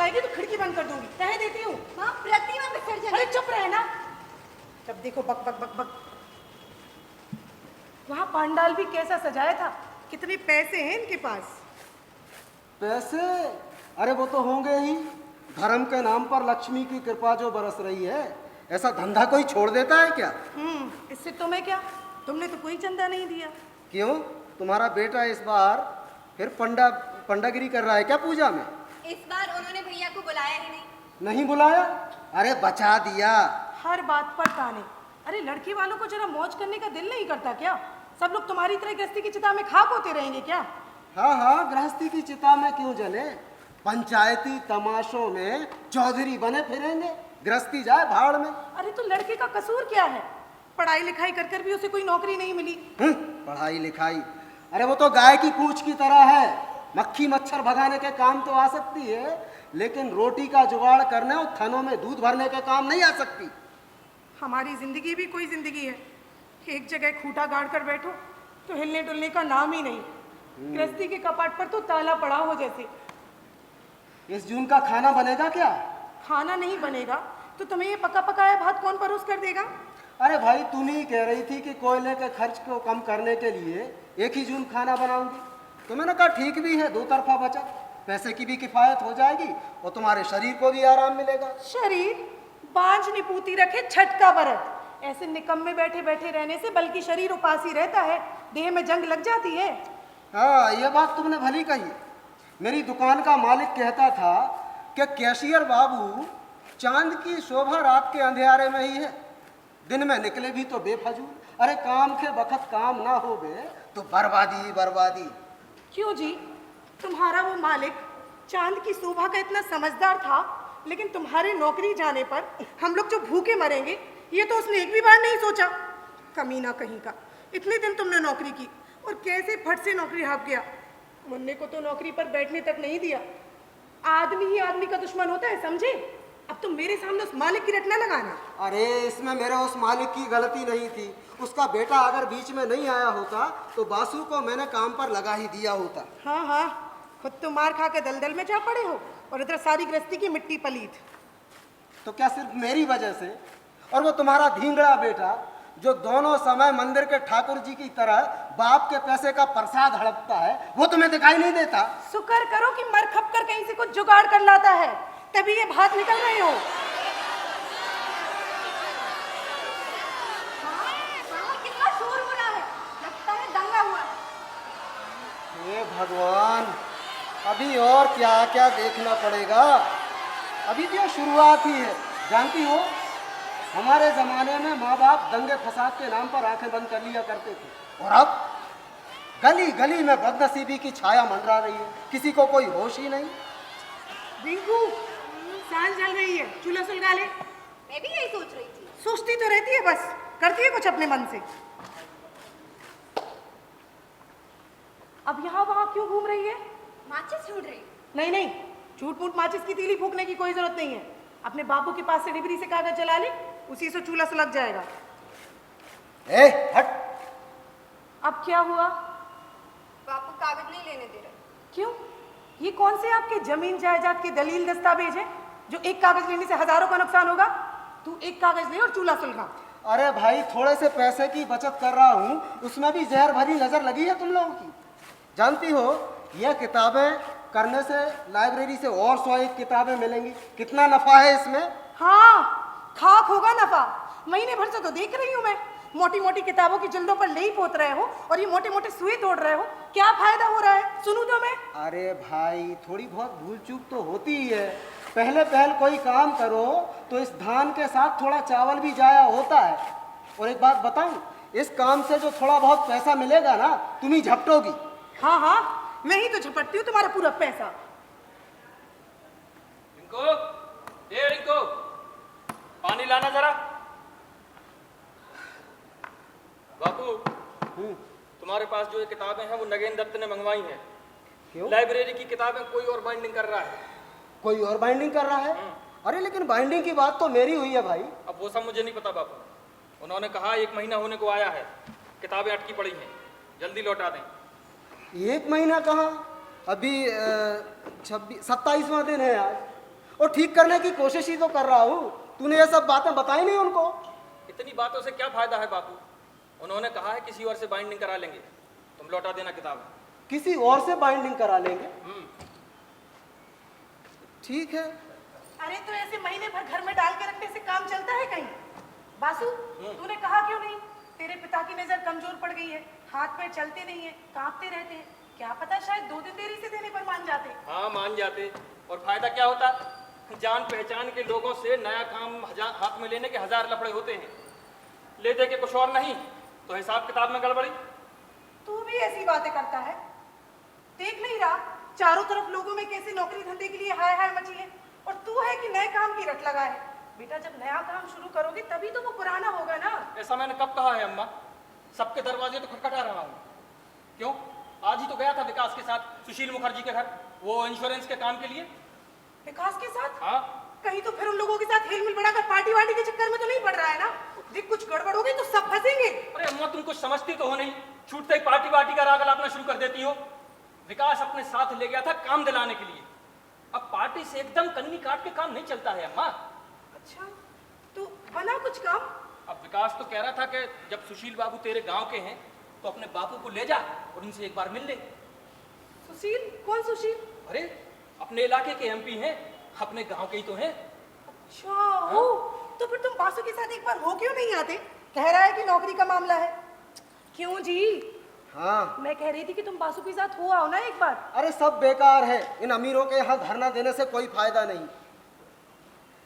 चिल्लाएगी तो खिड़की बंद कर दूंगी, कह देती हूँ। माँ प्रतिमा विसर्जन। अरे चुप रहे ना, जब देखो बक बक बक बक। वहाँ पांडाल भी कैसा सजाया था, कितने पैसे हैं इनके पास। पैसे? अरे वो तो होंगे ही, धर्म के नाम पर लक्ष्मी की कृपा जो बरस रही है, ऐसा धंधा कोई छोड़ देता है क्या? इससे तुम्हें क्या, तुमने तो कोई चंदा नहीं दिया। क्यों, तुम्हारा बेटा इस बार फिर पंडागिरी कर रहा है क्या पूजा में? इस बार उन्होंने भैया को बुलाया ही नहीं। नहीं बुलाया? अरे बचा दिया। हर बात पर ताने। अरे लड़की वालों को जरा मौज करने का दिल नहीं करता क्या? सब लोग तुम्हारी तरह गृहस्थी की चिता में खाक होते रहेंगे क्या? हाँ हाँ, गृहस्थी की चिता में क्यों जले, पंचायती तमाशों में चौधरी बने फिरेंगे, गृहस्थी जाए भाड़ में। अरे तो लड़के का कसूर क्या है? पढ़ाई लिखाई कर कर भी उसे कोई नौकरी नहीं मिली। पढ़ाई लिखाई? अरे वो तो गाय की पूंछ की तरह है, मक्खी मच्छर भगाने के काम तो आ सकती है, लेकिन रोटी का जुगाड़ करने और थनों में दूध भरने के काम नहीं आ सकती। हमारी जिंदगी भी कोई जिंदगी है, एक जगह खूंटा गाड़ कर बैठो तो हिलने डुलने का नाम ही नहीं। गृहस्थी के कपाट पर तो ताला पड़ा हो जैसे। इस जून का खाना बनेगा क्या? खाना नहीं बनेगा तो तुम्हें ये पका पकाया भात कौन परोस कर देगा? अरे भाई, तुम ही कह रही थी कि कोयले के खर्च को कम करने के लिए 1 ही जून खाना बनाऊंगी, तो मैंने कहा ठीक भी है, दो तरफा बचत, पैसे की भी किफायत हो जाएगी और तुम्हारे शरीर को भी आराम मिलेगा। शरीर बांझ निपूती रखे छठ का व्रत, ऐसे निकम्मे बैठे बैठे रहने से बल्कि शरीर उपास ही रहता है, देह में जंग लग जाती है। हाँ, ये बात तुमने भली कही। मेरी दुकान का मालिक कहता था कि कैशियर बाबू, चांद की शोभा रात के अंधेरे में ही है, दिन में निकले भी तो बेफजूल, अरे काम के वक्त काम ना हो बे तो बर्बादी ही बर्बादी। क्यों जी, तुम्हारा वो मालिक चांद की शोभा का इतना समझदार था, लेकिन तुम्हारे नौकरी जाने पर हम लोग जो भूखे मरेंगे ये तो उसने एक भी बार नहीं सोचा। कमीना कहीं का, इतने दिन तुमने नौकरी की और कैसे फट से नौकरी हाँप गया। मुन्ने को तो नौकरी पर बैठने तक नहीं दिया। आदमी ही आदमी का दुश्मन होता है, समझे? अब तुम मेरे सामने उस मालिक की रटना लगाना। अरे इसमें मेरे उस मालिक की गलती नहीं थी, उसका बेटा अगर बीच में नहीं आया होता तो बासु को मैंने काम पर लगा ही दिया होता। हाँ हाँ, खुद तो मार खा के दलदल में जा पड़े हो और इधर सारी गृहस्थी की मिट्टी पलीत। तो क्या सिर्फ मेरी वजह से? और वो तुम्हारा धींगड़ा बेटा जो दोनों समय मंदिर के ठाकुर जी की तरह बाप के पैसे का प्रसाद हड़पता है, वो तुम्हें दिखाई नहीं देता? शुक्र करो कि मर खप कर कहीं से कुछ जुगाड़ कर लाता है, तभी ये भात निकल रहे हो। कितना शोर हो रहा है, लगता है दंगा हुआ। हे भगवान, अभी और क्या क्या देखना पड़ेगा। अभी तो शुरुआत ही है। जानती हो, हमारे जमाने में माँ बाप दंगे फसाद के नाम पर आंखें बंद कर लिया करते थे, और अब गली गली में बदनसीबी की छाया मंडरा रही है, किसी को कोई होश ही नहीं। रिंकू, साल चल रही है, चूल्हा सुलगा ले। मैं भी यही सोच रही थी। सोचती तो रहती है, बस करती है कुछ अपने मन से। अब यहाँ वहाँ क्यों घूम रही है? माचिस ढूंढ रही। नहीं नहीं, झूठ मूठ माचिस की तीली फूकने की कोई जरूरत नहीं है। अपने बाबू के पास से डिबरी से कागज जला ले, उसी से चूल्हा सुलग जाएगा। ए, हट। अब क्या हुआ? बापू कागज नहीं लेने दे रहे। क्यों? ये कौन से आपके जमीन जायदाद के दलील दस्तावेज हैं जो एक कागज लेने से हजारों का नुकसान होगा? तू एक कागज ले और चूल्हा सुलगा। अरे भाई, थोड़े से पैसे की बचत कर रहा हूँ, उसमें भी जहर भरी नजर लगी है तुम लोगों की। जानती हो, यह किताबें करने से लाइब्रेरी से और 101 किताबें मिलेंगी। कितना नफा है इसमें? हाँ, खाक होगा नफा। महीने भर से तो देख रही हूँ मैं, मोटी मोटी किताबों की जिल्दों पर लेई पोत रहे हो और ये मोटे मोटे सुई तोड़ रहे हो। क्या फायदा हो रहा है? सुनूं तो मैं। अरे भाई, थोड़ी बहुत भूल चूक तो होती ही है। पहले कोई काम करो तो इस धान के साथ थोड़ा चावल भी जाया होता है। और एक बात बताऊं, इस काम से जो थोड़ा बहुत पैसा मिलेगा ना, तुम ही झपटोगी। हाँ हाँ, मैं ही तो झपटती हूँ तुम्हारा पूरा पैसा। रिंको, ये रिंको, पानी लाना जरा। बापू, तुम्हारे पास जो ये किताबें हैं वो नगेन दत्त ने मंगवाई हैं। क्यों? लाइब्रेरी की किताबें कोई और बाइंडिंग कर रहा है। कोई और बाइंडिंग कर रहा है? अरे लेकिन बाइंडिंग की बात तो मेरी हुई है भाई। अब वो सब मुझे नहीं पता बापू। उन्होंने कहा 1 महीना होने को आया है, किताबें अटकी पड़ी हैं, जल्दी लौटा दें। 1 महीना कहाँ, अभी 27वां दिन है आज। और ठीक करने की कोशिश ही तो कर रहा हूँ। तूने ये सब बातें बताई नहीं उनको। इतनी बातों से क्या फायदा है बापू? उन्होंने कहा है किसी और से बाइंडिंग करा लेंगे, तुम लौटा देना किताब। किसी और से बाइंडिंग करा लेंगे? ठीक है। अरे तो ऐसे महीने भर घर में डाल के रखने से काम चलता है कहीं? बासु, तूने कहा क्यों नहीं? तेरे पिता की नजर कमजोर पड़ गई है, हाथ पैर चलते नहीं है, कांपते रहते हैं। क्या पता शायद 2 दिन देरी से देने पर मान जाते। हाँ मान जाते, और फायदा क्या होता? जान पहचान के लोगों से नया काम हाथ में लेने के 1000 लफड़े होते हैं, ले दे के कुछ और नहीं तो हिसाब किताब में गड़बड़ी। तू भी ऐसी बातें करता है? देख नहीं रहा चारों तरफ लोगों में कैसे नौकरी धंधे के लिए हाय हाय मची है, और तू है कि नए काम की रट लगा है। बेटा जब नया काम शुरू करोगे तभी तो वो पुराना होगा ना। ऐसा मैंने कब कहा है अम्मा? सबके दरवाजे तो खटखटा रहा हूँ। क्यों? आज ही तो गया था विकास के साथ सुशील मुखर्जी के घर, वो इंश्योरेंस के काम के लिए। विकास के साथ? हाँ। कहीं तो फिर उन लोगों के साथ हेल मिल बढ़ाकर पार्टी वार्टी के चक्कर में तो नहीं पड़ रहा है ना? देख कुछ गड़बड़ हो गई तो सब फंसेंगे। अरे अम्मा तुम कुछ समझती तो हो नहीं, छूटते ही पार्टी वार्टी का राग अलापना शुरू कर देती हो। विकास अपने साथ ले गया था काम दिलाने के लिए, अब पार्टी से एकदम कन्नी काट के काम नहीं चलता है अम्मा। अच्छा तो बना कुछ काम? अब विकास तो कह रहा था कि जब सुशील बाबू तेरे गांव के हैं तो अपने बापू को ले जा और उनसे एक बार मिल ले। सुशील? कौन सुशील? अरे अपने इलाके के एमपी हैं, अपने गांव के ही तो हैं। अच्छा हो, तो फिर तुम बासु के साथ एक बार हो क्यों नहीं आते? कह रहा है कि नौकरी का मामला है। क्यों जी? हाँ मैं कह रही थी कि तुम बासु के साथ हो आओ ना एक बार। अरे सब बेकार है, इन अमीरों के यहाँ धरना देने से कोई फायदा नहीं।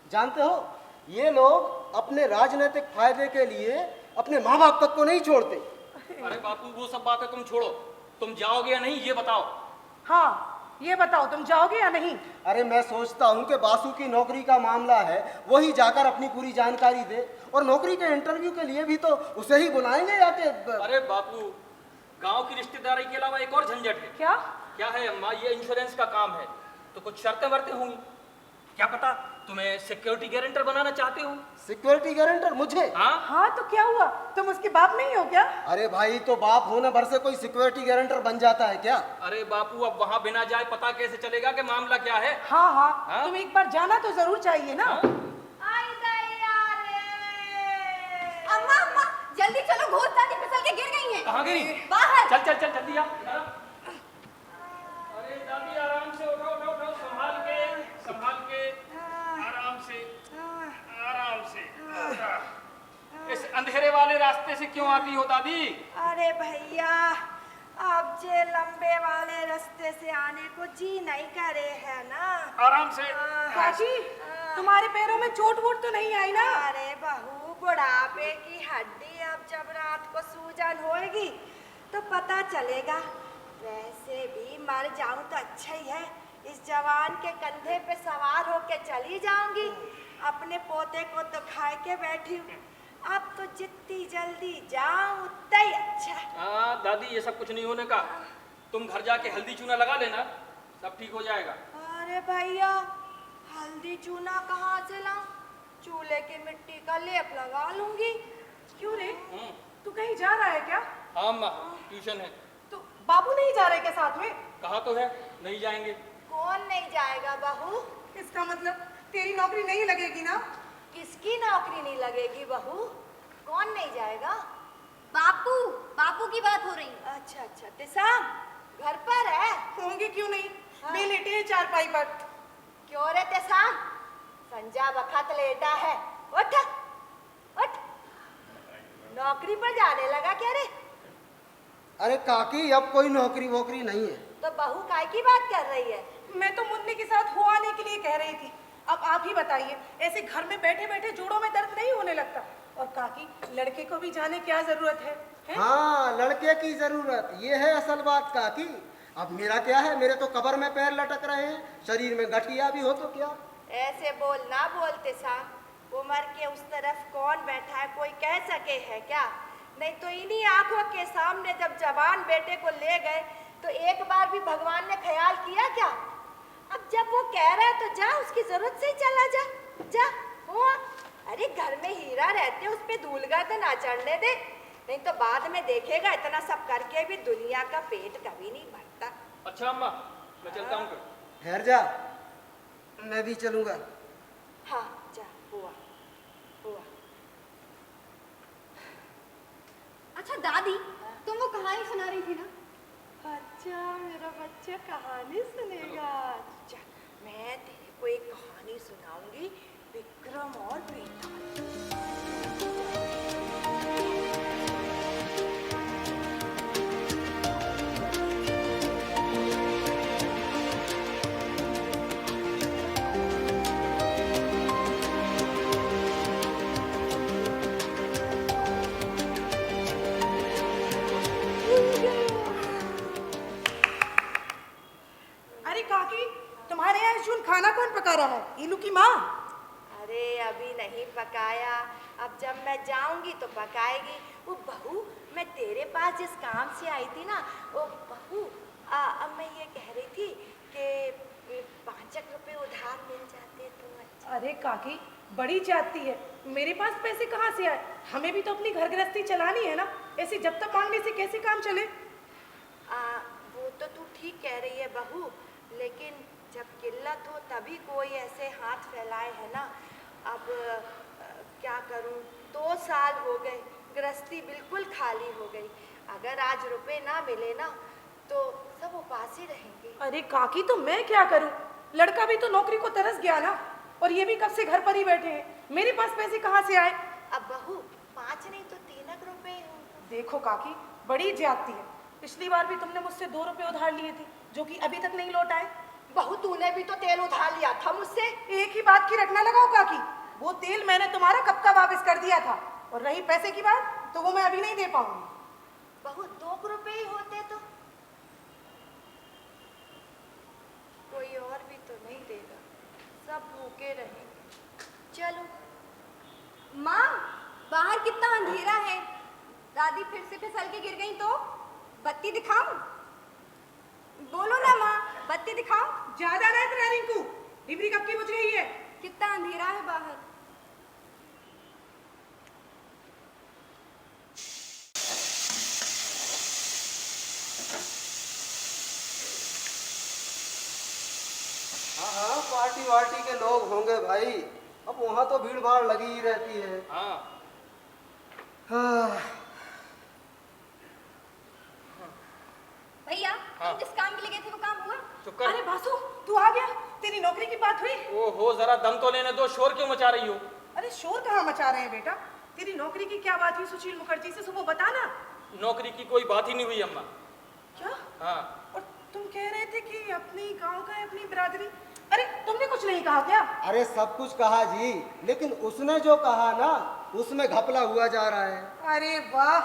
जानते हो ये लोग अपने राजनीतिक फायदे के लिए अपने माँ बाप तक को नहीं छोड़ते। अरे बापू वो सब बातें तुम छोड़ो, तुम जाओगे या नहीं ये बताओ। हाँ ये बताओ तुम जाओगे या नहीं? अरे मैं सोचता हूँ कि बासु की नौकरी का मामला है, वही जाकर अपनी पूरी जानकारी दे, और नौकरी के इंटरव्यू के लिए भी तो उसे ही बुलाएंगे या कि अरे बापू गांव की रिश्तेदारी के अलावा एक और झंझट है। क्या? क्या है अम्मा? ये इंश्योरेंस का काम है तो कुछ शर्तें वर्तें होंगी। क्या पता तुम्हें सिक्योरिटी गारंटर बनाना चाहते हो। सिक्योरिटी गारंटर मुझे? हाँ हाँ तो क्या हुआ, तुम उसके बाप नहीं हो क्या? अरे भाई तो बाप होने भर से कोई सिक्योरिटी गारंटर बन जाता है क्या? अरे बापू अब वहां बिना जाए पता कैसे चलेगा कि मामला क्या है? हाँ हाँ, हाँ? तुम एक बार जाना तो जरूर चाहिए ना। हाँ? आई दैया रे। अम्मा अम्मा जल्दी चलो, घोर दादी फिसल के गिर गई हैं। कहाँ गिरी? बाहर। चल चल चल जल्दी आ। अरे दादी आराम से उठो उठो उठो, संभाल के आराम से आराम से। इस अंधेरे वाले रास्ते से क्यों आती हो दादी? अरे भैया अब जे लंबे वाले रास्ते से आने को जी नहीं करे है ना। आराम से। काशी तुम्हारे पैरों में चोट वोट तो नहीं आई ना? अरे बहू बुढ़ापे की हड्डी, अब जब रात को सूजन होएगी तो पता चलेगा। वैसे भी मर जाऊं तो अच्छा ही है, इस जवान के कंधे पे सवार होके चली जाऊंगी। अपने पोते को तो खाए के बैठी हूँ, अब तो जितनी जल्दी जाऊं उतना ही अच्छा। हाँ दादी ये सब कुछ नहीं होने का, तुम घर जाके हल्दी चूना लगा लेना, सब ठीक हो जाएगा। अरे भैया हल्दी चूना कहाँ से लाऊं? चूल्हे की मिट्टी का लेप लगा लूंगी। क्यों रे, तू कहीं जा रहा है क्या? हाँ अम्मा ट्यूशन है। तो बाबू नहीं जा रहे क्या साथ में? कहा तो है नहीं जाएंगे। कौन नहीं जाएगा बहू? इसका मतलब तेरी नौकरी नहीं लगेगी ना? किसकी नौकरी नहीं लगेगी बहू? कौन नहीं जाएगा? बापू बापू की बात हो रही। अच्छा अच्छा तिसाम घर पर है? होंगे क्यों नहीं, हाँ। वे लेटे हैं चारपाई पर। क्यों रे तिसाम, संजा बखत लेटा है, उठ उठ। नौकरी पर जाने लगा क्या रे? अरे काकी अब कोई नौकरी वोकरी नहीं है। तो बहू काय की बात कर रही है? मैं तो मुन्नी के साथ हो आने के लिए कह रही थी। अब आप ही बताइए, ऐसे घर में बैठे बैठे जोड़ों में दर्द नहीं होने लगता? और काकी लड़के को भी जाने क्या जरूरत है? हाँ लड़के की जरूरत, ये है असल बात काकी। अब मेरा क्या है, मेरे तो कब्र में पैर लटक रहे हैं, शरीर में गठिया भी हो तो क्या। ऐसे बोल ना बोलते साहब, उम्र के उस तरफ कौन बैठा है कोई कह सके है क्या? नहीं तो इन्हीं आंखों के सामने जब जवान बेटे को ले गए तो एक बार भी भगवान ने ख्याल किया क्या? अब जब वो कह रहा है तो जा, उसकी जरूरत से ही चला जा, जा हो। अरे घर में हीरा रहते उस पे धूलगा तो ना चढ़ने दे, नहीं तो बाद में देखेगा इतना सब करके भी दुनिया का पेट कभी नहीं भरता। अच्छा अम्मा मैं चलता हूँ फिर। ठहर जा, मैं भी चलूँगा। हाँ जा हुआ हुआ। अच्छा दादी, तुम वो कहानी सुना रही थी ना? अच्छा मेरा बच्चा कहानी सुनेगा। अच्छा मैं तेरे को एक कहानी सुनाऊंगी, विक्रम और बेताल। अरे काकी, तुम्हारे यहाँ इस जून खाना कौन पका रहा है? इलू की माँ? अरे अभी नहीं पकाया, अब जब मैं जाऊंगी तो पकाएगी। वो बहू, मैं तेरे पास जिस काम से आई थी ना, वो बहू, अब मैं ये कह रही थी कि 5 रुपए उधार मिल जाते तो अच्छा। अरे काकी, बड़ी जाती है, मेरे पास पैसे कहाँ से आए? हमें भी तो अपनी घर गृहस्थी चलानी है ना, ऐसे जब तक मांगने से कैसे काम चले? वो तो तू ठीक कह रही है बहू, लेकिन जब किल्लत हो तभी कोई ऐसे हाथ फैलाए है ना। अब क्या करूं, 2 साल हो गए, गृहस्थी बिल्कुल खाली हो गई। अगर आज रुपए ना मिले ना तो सब उपास ही रहेंगे। अरे काकी, तो मैं क्या करूं? लड़का भी तो नौकरी को तरस गया ना, और ये भी कब से घर पर ही बैठे हैं। मेरे पास पैसे कहाँ से आए? अब बहू 5 नहीं तो 3 रुपए होंगे। देखो काकी, बड़ी ज्यादती है। पिछली बार भी तुमने मुझसे 2 रुपए उधार लिए थे, जो कि अभी तक नहीं लौट आए। बहू तूने भी तो तेल उधार लिया था मुझसे। एक ही बात की रटना लगाओ काकी, वो तेल मैंने तुम्हारा कब का वापस कर दिया था, और रही पैसे की बात, तो वो मैं अभी नहीं दे पाऊंगी। बहू 2 रुपए ही होते तो कोई और भी तो नहीं देगा, सब भूखे रहेंगे। चलो। माँ, बाहर कितना अंधेरा है। दादी फिर से फिसल के गिर गई तो बत्ती दिखाऊं? बोलो ना माँ, बत्ती दिखाऊं? ज्यादा ना इतना रिंकू, डिबरी कब की बुझ गई है? कितना अंधेरा है बाहर। हाँ हाँ, पार्टी वार्टी के लोग होंगे भाई, अब वहाँ तो भीड़ भाड़ लगी ही रहती है। हाँ हाँ। भैया, हाँ। तुम जिस काम के लिए गए थे वो काम हुआ? चुप कर। अरे बासु, तू आ गया? तेरी नौकरी की बात हुई? ओहो, जरा दम तो लेने दो, शोर क्यों मचा रही हो? अरे शोर कहाँ मचा रहे हैं बेटा? तेरी नौकरी की क्या बात हुई सुशील मुखर्जी से, सुबह बता ना। नौकरी की कोई बात ही नहीं हुई अम्मा। क्या? हाँ, और तुम कह रहे थे कि अपनी गांव का है, अपनी बिरादरी। अरे तुमने कुछ नहीं कहा क्या? अरे सब कुछ कहा जी, लेकिन उसने जो कहा ना, उसमें घपला हुआ जा रहा है। अरे वाह,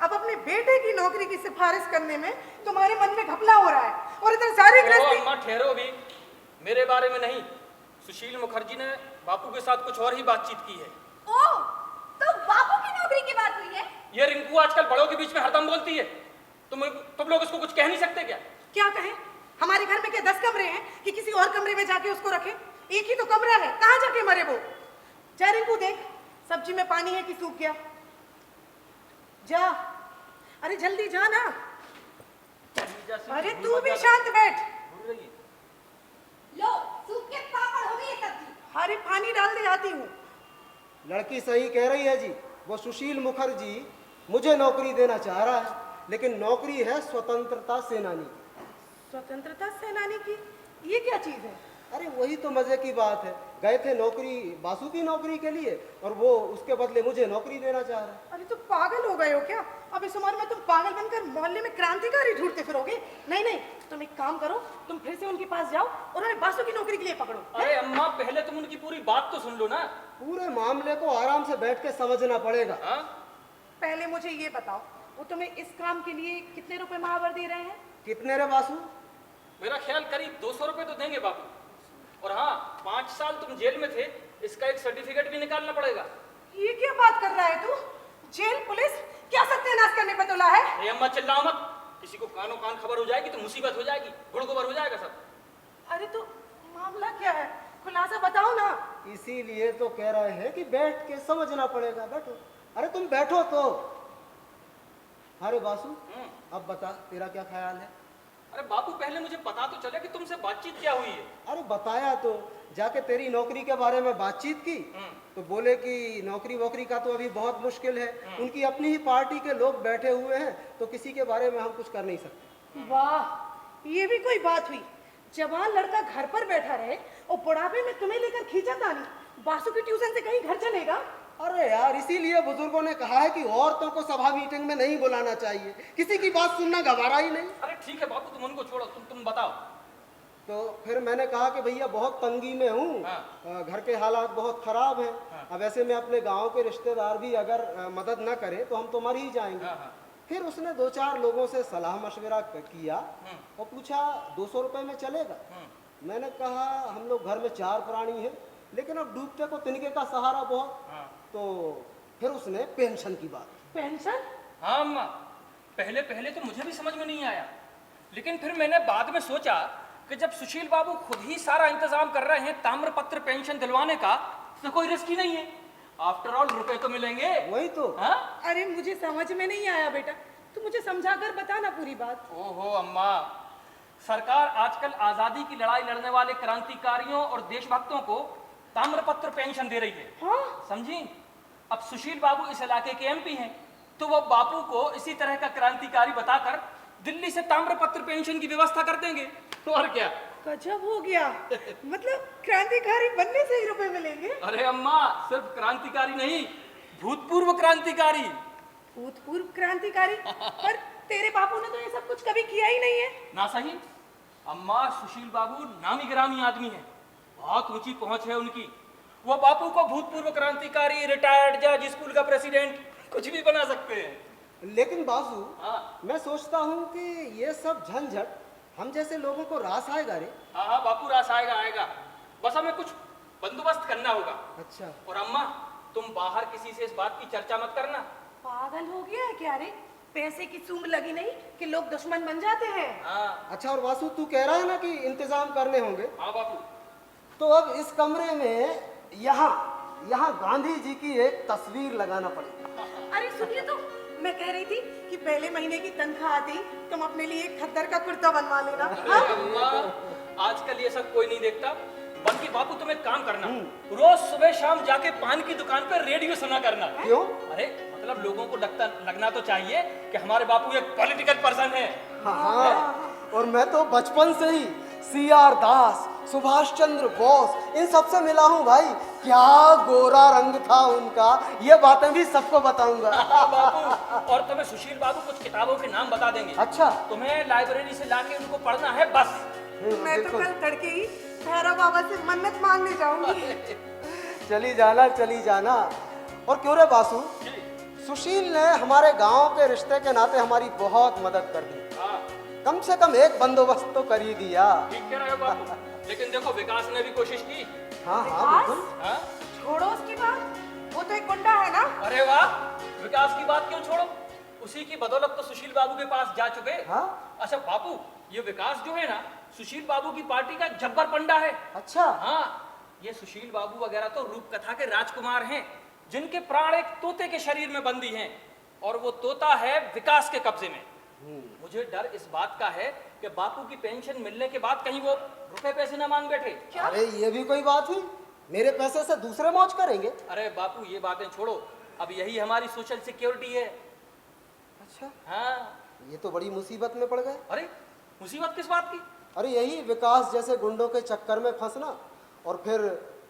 अब अपने बेटे की नौकरी की सिफारिश करने में तुम्हारे मन में घपला हो रहा है, और इधर सारी ओ गृहस्थी। अम्मा ठहरो भी, मेरे बारे में नहीं, सुशील मुखर्जी ने बापू के साथ कुछ और ही बातचीत की है। ओह, तो बापू की नौकरी की बात हुई है? ये रिंकू आजकल बड़ों के बीच में हरदम बोलती है, तुम लोग उसको कुछ कह नहीं सकते क्या? क्या कहें? हमारे घर में क्या 10 कमरे हैं कि किसी और कमरे में जाके उसको रखें? एक ही तो कमरा है, कहाँ जाके मरे वो? जा रिंकू देख, सब्जी में पानी है कि सूख गया? जा, अरे जल्दी जा ना। अरे तू भी शांत बैठ। लो, सूख के पापड़ हो गई है सब्जी। अरे पानी डाल दे जाती हूँ। लड़की सही कह रही है जी, वो सुशील मुखर्जी मुझे नौकरी देना चाह रहा है, लेकिन नौकरी है स्वतंत्रता सेनानी की। स्वतंत्रता सेनानी की? ये क्या चीज है? अरे वही तो मजे की बात है, गए थे नौकरी बासु की नौकरी के लिए, और वो उसके बदले मुझे नौकरी देना चाह रहा है। अरे तुम पागल हो गए हो क्या? अब इस उम्र में तुम पागल बनकर मोहल्ले में क्रांतिकारी ढूंढते फिरोगे? नहीं नहीं, तुम एक काम करो, तुम फिर से उनके पास जाओ और उन्हें बासु की नौकरी के लिए पकड़ो। अरे अम्मा, पहले तुम उनकी पूरी बात तो सुन लो ना। पूरे मामले को आराम से बैठ के समझना पड़ेगा। हाँ? पहले मुझे ये बताओ, वो तुम्हें इस काम के लिए कितने रुपए महावर दे रहे हैं? कितने रे बासु? मेरा ख्याल करीब 200 रुपए तो देंगे बापू। और हाँ, 5 साल तुम जेल में थे, इसका एक सर्टिफिकेट भी निकालना पड़ेगा। ये क्या बात कर रहा है तू? जेल पुलिस क्या सत्यानाश करने पे तुला है? अरे अम्मा चिल्लाओ मत, किसी को कानो कान खबर हो जाएगी तो मुसीबत हो जाएगी, गुड़गोबर हो जाएगा सब। अरे तो मामला क्या है, खुलासा बताओ ना। इसीलिए तो कह रहे हैं कि बैठ के समझना पड़ेगा। बैठो, अरे तुम बैठो तो। अरे बासु, अब बता, तेरा क्या ख्याल है? अरे बापू, पहले मुझे पता तो चले कि तुमसे बातचीत क्या हुई है। अरे बताया तो, जाके तेरी नौकरी के बारे में बातचीत की तो बोले कि नौकरी वोकरी का तो अभी बहुत मुश्किल है, उनकी अपनी ही पार्टी के लोग बैठे हुए हैं तो किसी के बारे में हम कुछ कर नहीं सकते। वाह, ये भी कोई बात हुई। जवान लड़का घर पर बैठा रहे और बुढ़ापे में तुम्हें लेकर खींचा तानी, बासु की ट्यूशन से कहीं घर चलेगा? अरे यार, इसीलिए बुजुर्गों ने कहा है कि औरतों को सभा मीटिंग में नहीं बुलाना चाहिए, किसी की बात सुनना गवारा ही नहीं। अरे ठीक है बापू, तुम उनको छोड़ो, तुम बताओ। तो फिर मैंने कहा कि भैया बहुत तंगी में हूँ, हाँ। घर के हालात बहुत खराब हैं। हाँ। अब ऐसे में अपने गांव के रिश्तेदार भी अगर मदद न करें तो हम तो मर ही जाएंगे। हाँ। फिर उसने 2-4 लोगों से सलाह मशवरा किया और पूछा 200 रुपए में चलेगा? मैंने कहा हम लोग घर में 4 प्राणी हैं, लेकिन अब डूबते को तिनके का सहारा बहुत। तो फिर उसने पेंशन की बात। पेंशन? हाँ अम्मा, पहले पहले तो मुझे भी समझ में नहीं आया, लेकिन फिर मैंने बाद में सोचा कि जब सुशील बाबू खुद ही सारा इंतजाम कर रहे हैं ताम्रपत्र पेंशन दिलवाने का, तो कोई रिस्क ही नहीं है। आफ्टर ऑल रुपए तो मिलेंगे। वही तो। हाँ? अरे मुझे समझ में नहीं आया बेटा, तू मुझे समझा कर बता ना पूरी बात। ओहो अम्मा, सरकार आजकल आजादी की लड़ाई लड़ने वाले क्रांतिकारियों और देशभक्तों को ताम्रपत्र पेंशन दे रही है। हाँ? समझी? अब सुशील बाबू इस इलाके के एमपी हैं, तो वो बापू को इसी तरह का क्रांतिकारी बताकर दिल्ली से ताम्रपत्र पेंशन की व्यवस्था कर देंगे। तो और क्या? गजब हो गया। मतलब क्रांतिकारी बनने से ही रुपए मिलेंगे? अरे अम्मा, सिर्फ क्रांतिकारी नहीं, भूतपूर्व क्रांतिकारी। भूतपूर्व क्रांतिकारी? पर तेरे बापू ने तो ये सब कुछ कभी किया ही नहीं है। ना सही अम्मा, सुशील बाबू नामी गिरामी आदमी है, बहुत ऊंची पहुंच है उनकी। वो बापू को भूतपूर्व क्रांतिकारी, रिटायर्ड जज, स्कूल का प्रेसिडेंट, कुछ भी बना सकते हैं। लेकिन बासु, हाँ मैं सोचता हूँ कि ये सब झंझट हम जैसे लोगों को रास आएगा रे। हाँ बापू, रास आएगा आएगा, बस हमें कुछ बंदोबस्त करना होगा। अच्छा। और अम्मा, तुम बाहर किसी से इस बात की चर्चा मत करना। पागल हो गया है क्या रे? पैसे की सूंघ लगी नहीं कि लोग दुश्मन बन जाते हैं। हाँ अच्छा, और वासु तू कह रहा है ना कि इंतजाम करने होंगे, हाँ बापू। तो अब इस कमरे में यहाँ गांधी जी की एक तस्वीर लगाना पड़ेगा। अरे सुनिए तो, मैं कह रही थी कि पहले महीने की तनख्वाह आती तुम अपने लिए एक खद्दर का कुर्ता बनवा लेना। हाँ? अम्मा, आजकल ये सब कोई नहीं देखता, बल्कि बापू तुम एक काम करना, रोज सुबह शाम जाके पान की दुकान पर रेडियो सुना करना। क्यों? अरे मतलब लोगों को लगना तो चाहिए कि हमारे बापू एक पॉलिटिकल पर्सन है। हाँ, और मैं तो बचपन से ही CR दास, सुभाष चंद्र बोस, इन सबसे मिला हूँ भाई। क्या गोरा रंग था उनका, ये बातें भी सबको बताऊंगा। बापू, और तुम्हें सुशील बाबू कुछ किताबों के नाम बता देंगे। अच्छा। तुम्हें लाइब्रेरी से लाके उनको पढ़ना है बस। मैं तो बिल्कुल। कल तड़के ही भैरव बाबा से मन्नत मांगने जाऊंगी। चली जाना। और क्यों रे बासु, सुशील ने हमारे गांव के रिश्ते के नाते हमारी बहुत मदद कर दी, हाँ, कम से कम एक बंदोबस्त तो कर ही दिया। ठीक कह रहे हो बापू, लेकिन देखो विकास ने भी कोशिश की। हाँ विकास? बिल्कुल। हाँ? छोड़ो उसकी बात, वो तो एक गुंडा है ना। अरे वाह, विकास की बात क्यों छोड़ो, उसी की बदौलत तो सुशील बाबू के पास जा चुके। हाँ? अच्छा बापू, ये विकास जो है ना, सुशील बाबू की पार्टी का जब्बर पंडा है। अच्छा। हाँ, ये सुशील बाबू वगैरह तो रूप कथा के राजकुमार हैं, जिनके प्राण एक तोते के शरीर में बंदी हैं, और वो तोता है विकास के कब्जे में। मुझे डर इस बात का है कि बापू की पेंशन मिलने के बाद कहीं वो रुपए पैसे ना मांग बैठे। अरे ये भी कोई बात हुई, मेरे पैसे से दूसरे मौज करेंगे। अरे बापू, ये बातें छोड़ो, अब यही हमारी सोशल सिक्योरिटी है। अच्छा, हाँ। ये तो बड़ी मुसीबत में पड़ गए। अरे मुसीबत किस बात की? अरे यही विकास जैसे गुंडों के चक्कर में फंसना, और फिर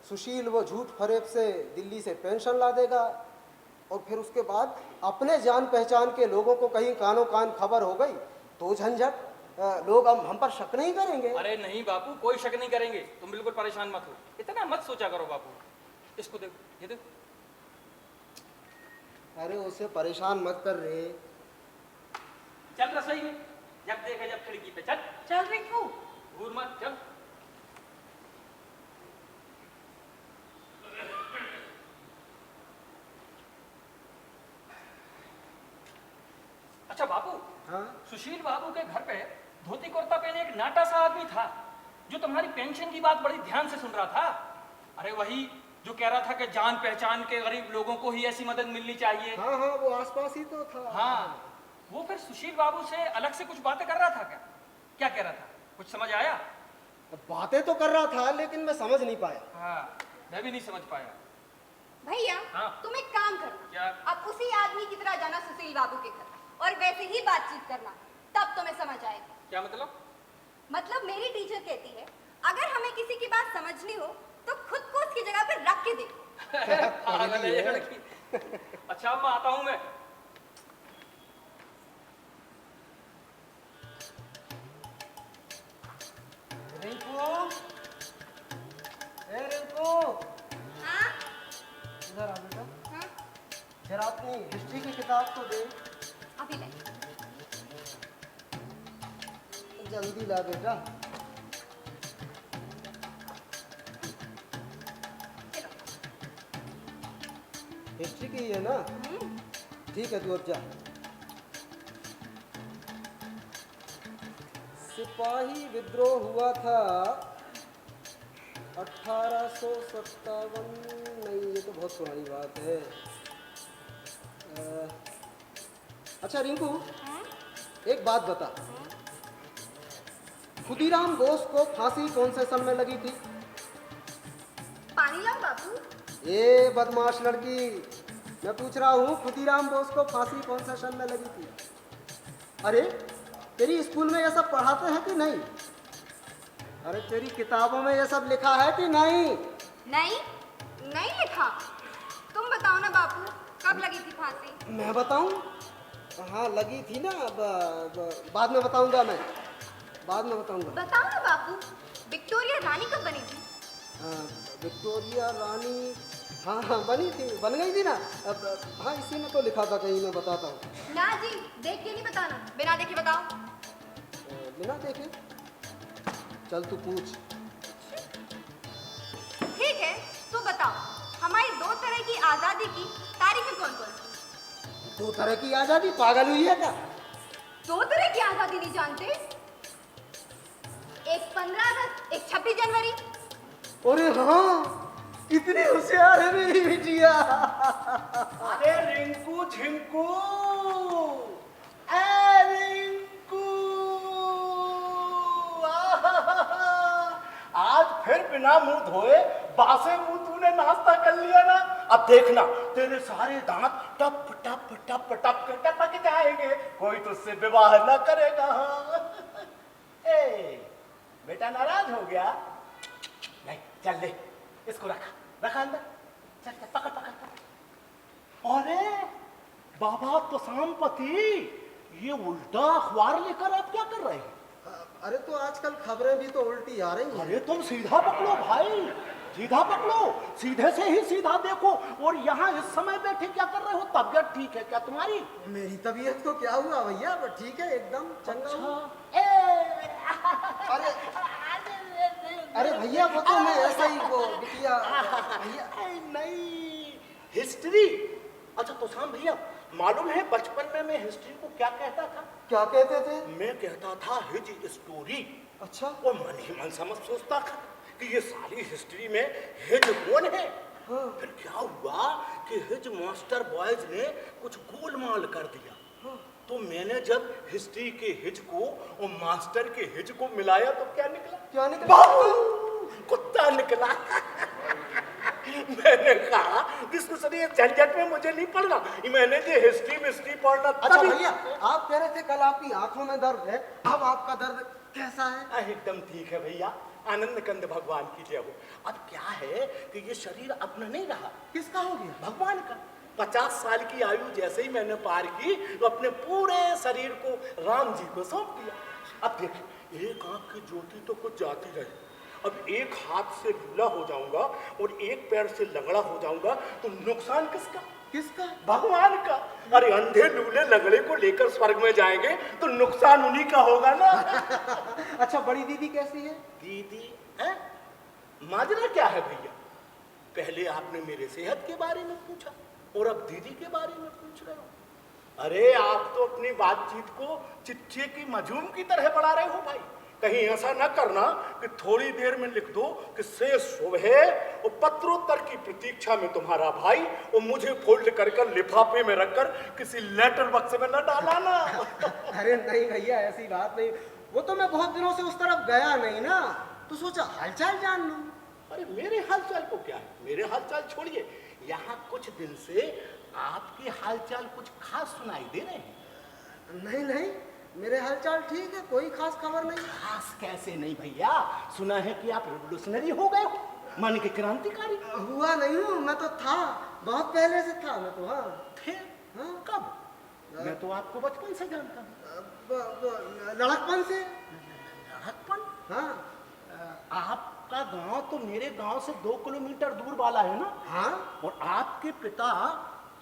सुशील वो झूठ फरेब से दिल्ली से पेंशन ला देगा, और फिर उसके बाद अपने जान पहचान के लोगों को कहीं कानों कान खबर हो गई तो झंझट, लोग अब हम पर शक नहीं करेंगे। अरे नहीं बापू, कोई शक नहीं करेंगे, तुम बिल्कुल परेशान मत हो, इतना मत सोचा करो बापू। इसको देखो, ये देखो। अरे उसे परेशान मत कर रे। चल रसोई में, जब देखे जब खिड़की पे चल। चल रिंकू। घूर मत, चल। अच्छा बापू, हाँ? सुशील बाबू के घर पे धोती कुर्ता पहने एक नाटा सा आदमी था, जो तुम्हारी पेंशन की बात बड़ी ध्यान से सुन रहा था। अरे वही जो कह रहा था कि जान पहचान के गरीब लोगों को ही ऐसी मदद मिलनी चाहिए। हाँ हाँ, वो आसपास ही तो था। हाँ, वो फिर सुशील बाबू से अलग से कुछ बातें कर रहा था क्या? क्या कह रहा था, कुछ समझ आया? बातें तो कर रहा था लेकिन मैं समझ नहीं पाया। हाँ, मैं भी नहीं समझ पाया। भैया हाँ। तुम एक काम करो, क्या? अब उसी आदमी की तरह जाना सुशील बाबू के घर और वैसे ही बातचीत करना, तब तुम्हें समझ आएगा। क्या मतलब? मतलब मेरी टीचर कहती है अगर हमें किसी की बात समझनी हो तो खुद को उसकी जगह पर रख के देखो। पागल है ये लड़की। अच्छा अम्मा, आता हूँ मैं। रिंकू, ए रिंकू, हाँ? इधर आ बेटा। हाँ? जरा अपनी हिस्ट्री की किताब तो दे। अभी नहीं। जल्दी ला बेटा। चलो। हिस्ट्री की है ना? ठीक है, तू अब जा। सिपाही विद्रोह हुआ था 1857। नहीं, ये तो बहुत पुरानी बात है। अच्छा रिंकू, एक बात बता, खुदीराम बोस को फांसी कौन से सन में लगी थी? पानी लाओ बाबू। ये बदमाश लड़की, मैं पूछ रहा हूँ खुदीराम बोस को फांसी कौन से सन में लगी थी? अरे तेरी स्कूल में ये सब पढ़ाते हैं कि नहीं? अरे तेरी किताबों में ये सब लिखा है कि नहीं? नहीं, नहीं लिखा। तुम बताओ ना बापू, कब लगी थी फांसी? मैं बताऊं? हाँ लगी थी ना, बाद में बताऊंगा मैं, बाद में बताऊंगा। बताओ ना बापू, विक्टोरिया रानी कब बनी थी? विक्टोरिया रानी, हाँ हाँ बनी थी, बन गई थी ना। अब हाँ इसी में तो लिखा था कहीं, मैं बताता हूँ। ना जी, देख के नहीं बताना, बिना देखे बताओ। बिना देखे? चल तू पूछ। ठीक है, तो बताओ हमारी दो तरह की आजादी की तारीखें कौन कौन सी? दो तरह की आजादी? पागल हुई है क्या? दो तरह की आजादी नहीं जानते? एक 15 अगस्त, एक 26 जनवरी। अरे हाँ, कितनी होशियार है मेरी बिटिया। अरे रिंकू झिंकू, रिंकू, आज फिर बिना मुंह धोए बासे मुंह तूने नाश्ता कर लिया ना। अब देखना तेरे सारे दांत टप टप टप टप के टपक जाएंगे, कोई तुझसे विवाह न करेगा। ए बेटा नाराज हो गया? नहीं, चल ले इसको, रखा अंदर, चल चल पकड़ पकड़ पकड़। अरे बाबा तो शामपति, ये उल्टा अखबार लेकर आप क्या कर रहे हैं? अरे तो आजकल खबरें भी तो उल्टी आ रही हैं। अरे तुम सीधा पकड़ो भाई, सीधा पकड़ो, सीधे से ही सीधा देखो। और यहाँ इस समय बैठे क्या कर रहे हो? तबीयत ठीक है क्या तुम्हारी? मेरी तबीयत को क्या हुआ भैया, बस ठीक है एकदम चंगा हूँ। अरे अरे भैया वो तो मैं ऐसा ही, वो बिटिया भैया। नहीं, हिस्ट्री। अच्छा तो शाम भैया, मालूम है बचपन में मैं हिस्ट्री को क्या कहता था? क्या कहते थे? मैं कहता था हिज स्टोरी। अच्छा। और मन ही मन समझ सोचता था कि ये सारी हिस्ट्री में हिज कौन है। हाँ। फिर क्या हुआ कि हिज मास्टर बॉयज ने कुछ गोलमाल कर दिया। हाँ। तो मैंने जब हिस्ट्री के हिज को और मास्टर के हिज को मिलाया तो क्या निकला? क्या निकला? बाबू, कुत्ता निकला। मैंने कहा कि इस झंझट में मुझे नहीं पढ़ना, मैंने जो हिस्ट्री पढ़ना। अच्छा भैया, आप कह रहे थे कल आपकी आंखों में दर्द है, अब आपका दर्द कैसा है? एकदम ठीक है भैया, आनंद कंद भगवान की जय हो। अब क्या है कि ये शरीर अपना नहीं रहा। किसका हो गया? भगवान का। 50 साल की आयु जैसे ही मैंने पार की तो अपने पूरे शरीर को राम जी को सौंप दिया। अब देखिए, एक आंख की ज्योति तो कुछ जाती रही, अब एक हाथ से लूला हो जाऊंगा और एक पैर से लंगड़ा हो जाऊंगा तो नुकसान किसका? किसका? भगवान का। अरे अंधे लूले लंगड़े को लेकर स्वर्ग में जाएंगे तो नुकसान उन्हीं का होगा ना। अच्छा बड़ी दीदी कैसी है? दीदी है? माजरा क्या है भैया? पहले आपने मेरे सेहत के बारे में पूछा और अब दीदी के बारे में पूछ रहे हो। अरे आप तो अपनी बातचीत को चिट्ठी की मजूम की तरह बढ़ा रहे हो भाई। कहीं ऐसा न करना कि थोड़ी देर में लिख दो कि से सुबह और पत्रोत्तर की प्रतीक्षा में तुम्हारा भाई, और मुझे फोल्ड कर लिफाफे में रखकर किसी लेटर बक्स में न डालाना। अरे नहीं भैया ऐसी बात नहीं, वो तो मैं बहुत दिनों से उस तरफ गया नहीं ना, तो सोचा हालचाल जान लूं। अरे मेरे हालचाल को क्या है, मेरे हालचाल छोड़िए, यहाँ कुछ दिन से आपके हालचाल कुछ खास सुनाई दे रहे हैं। नहीं नहीं, मेरे हालचाल ठीक है, कोई खास खबर नहीं। खास कैसे नहीं भैया, सुना है कि आप रिवोल्यूशनरी हो गए हो, मान के क्रांतिकारी। हुआ नहीं हूँ, मैं तो था, बहुत पहले से था मैं तो। हाँ थे? हाँ। कब? मैं तो आपको बचपन से जानता हूँ। लड़कपन से। लड़कपन? हाँ आपका गांव तो मेरे गांव से 2 किलोमीटर दूर वाला है ना। हाँ और आपके पिता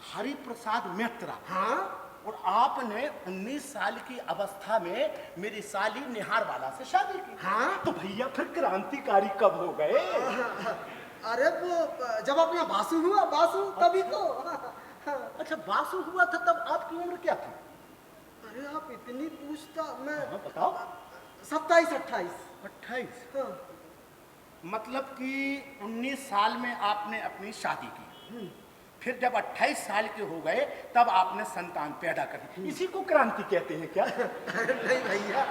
हरिप्रसाद मित्रा, हाँ। और आपने 19 साल की अवस्था में मेरी साली निहार वाला से शादी की। हाँ। तो भैया फिर क्रांतिकारी कब हो गए? अरे वो जब अपना बासु हुआ, बासु तभी तो। अच्छा, बासु हुआ था तब आपकी उम्र क्या थी? अरे आप इतनी पूछता। मैं हाँ, बताओ। 27-28। 28? हाँ। मतलब कि 19 साल में आपने अपनी शादी की, फिर जब 28 साल के हो गए तब आपने संतान पैदा कर दी। इसी को क्रांति कहते हैं क्या? नहीं भैया,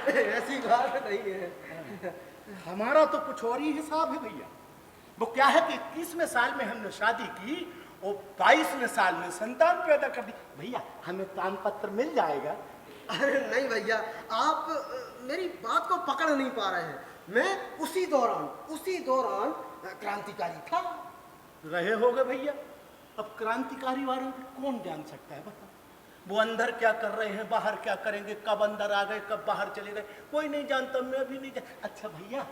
ऐसी बात नहीं है। हमारा तो कुछ और ही हिसाब है भैया। वो क्या है कि 21वें साल में हमने शादी की और 22वें साल में संतान पैदा कर दी। भैया हमें तान पत्र मिल जाएगा? अरे नहीं भैया, आप मेरी बात को पकड़ नहीं पा रहे हैं। मैं उसी दौरान क्रांतिकारी था। रहे होगे भैया। अब क्रांतिकारी वालों को कौन जान सकता है, बताओ। वो अंदर क्या कर रहे हैं, बाहर क्या करेंगे, कब अंदर आ गए, कब बाहर चले गए, कोई नहीं जानता, मैं भी नहीं जानता। अच्छा भैया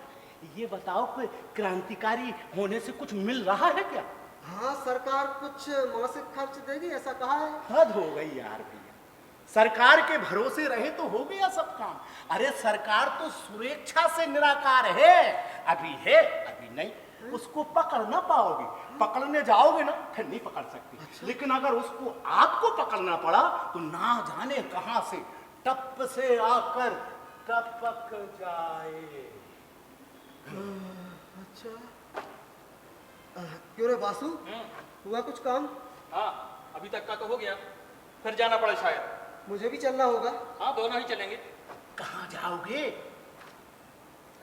ये बताओ कि क्रांतिकारी होने से कुछ मिल रहा है क्या? हाँ, सरकार कुछ मासिक खर्च देगी ऐसा कहा है। हद हो गई यार भैया, सरकार के भरोसे रहे तो हो गया सब काम। अरे सरकार तो सुरक्षा से निराकार है, अभी है अभी नहीं। उसको पकड़ ना पाओगे, पकड़ने जाओगे ना फिर नहीं पकड़ सकती। अच्छा। लेकिन अगर उसको आपको पकड़ना पड़ा तो ना जाने कहां से टप से आकर टपक जाए। अच्छा क्यों रे बासु, हुआ कुछ काम? हाँ, अभी तक का तो हो गया, फिर जाना पड़े शायद। मुझे भी चलना होगा। हाँ, दोनों ही चलेंगे। कहाँ जाओगे?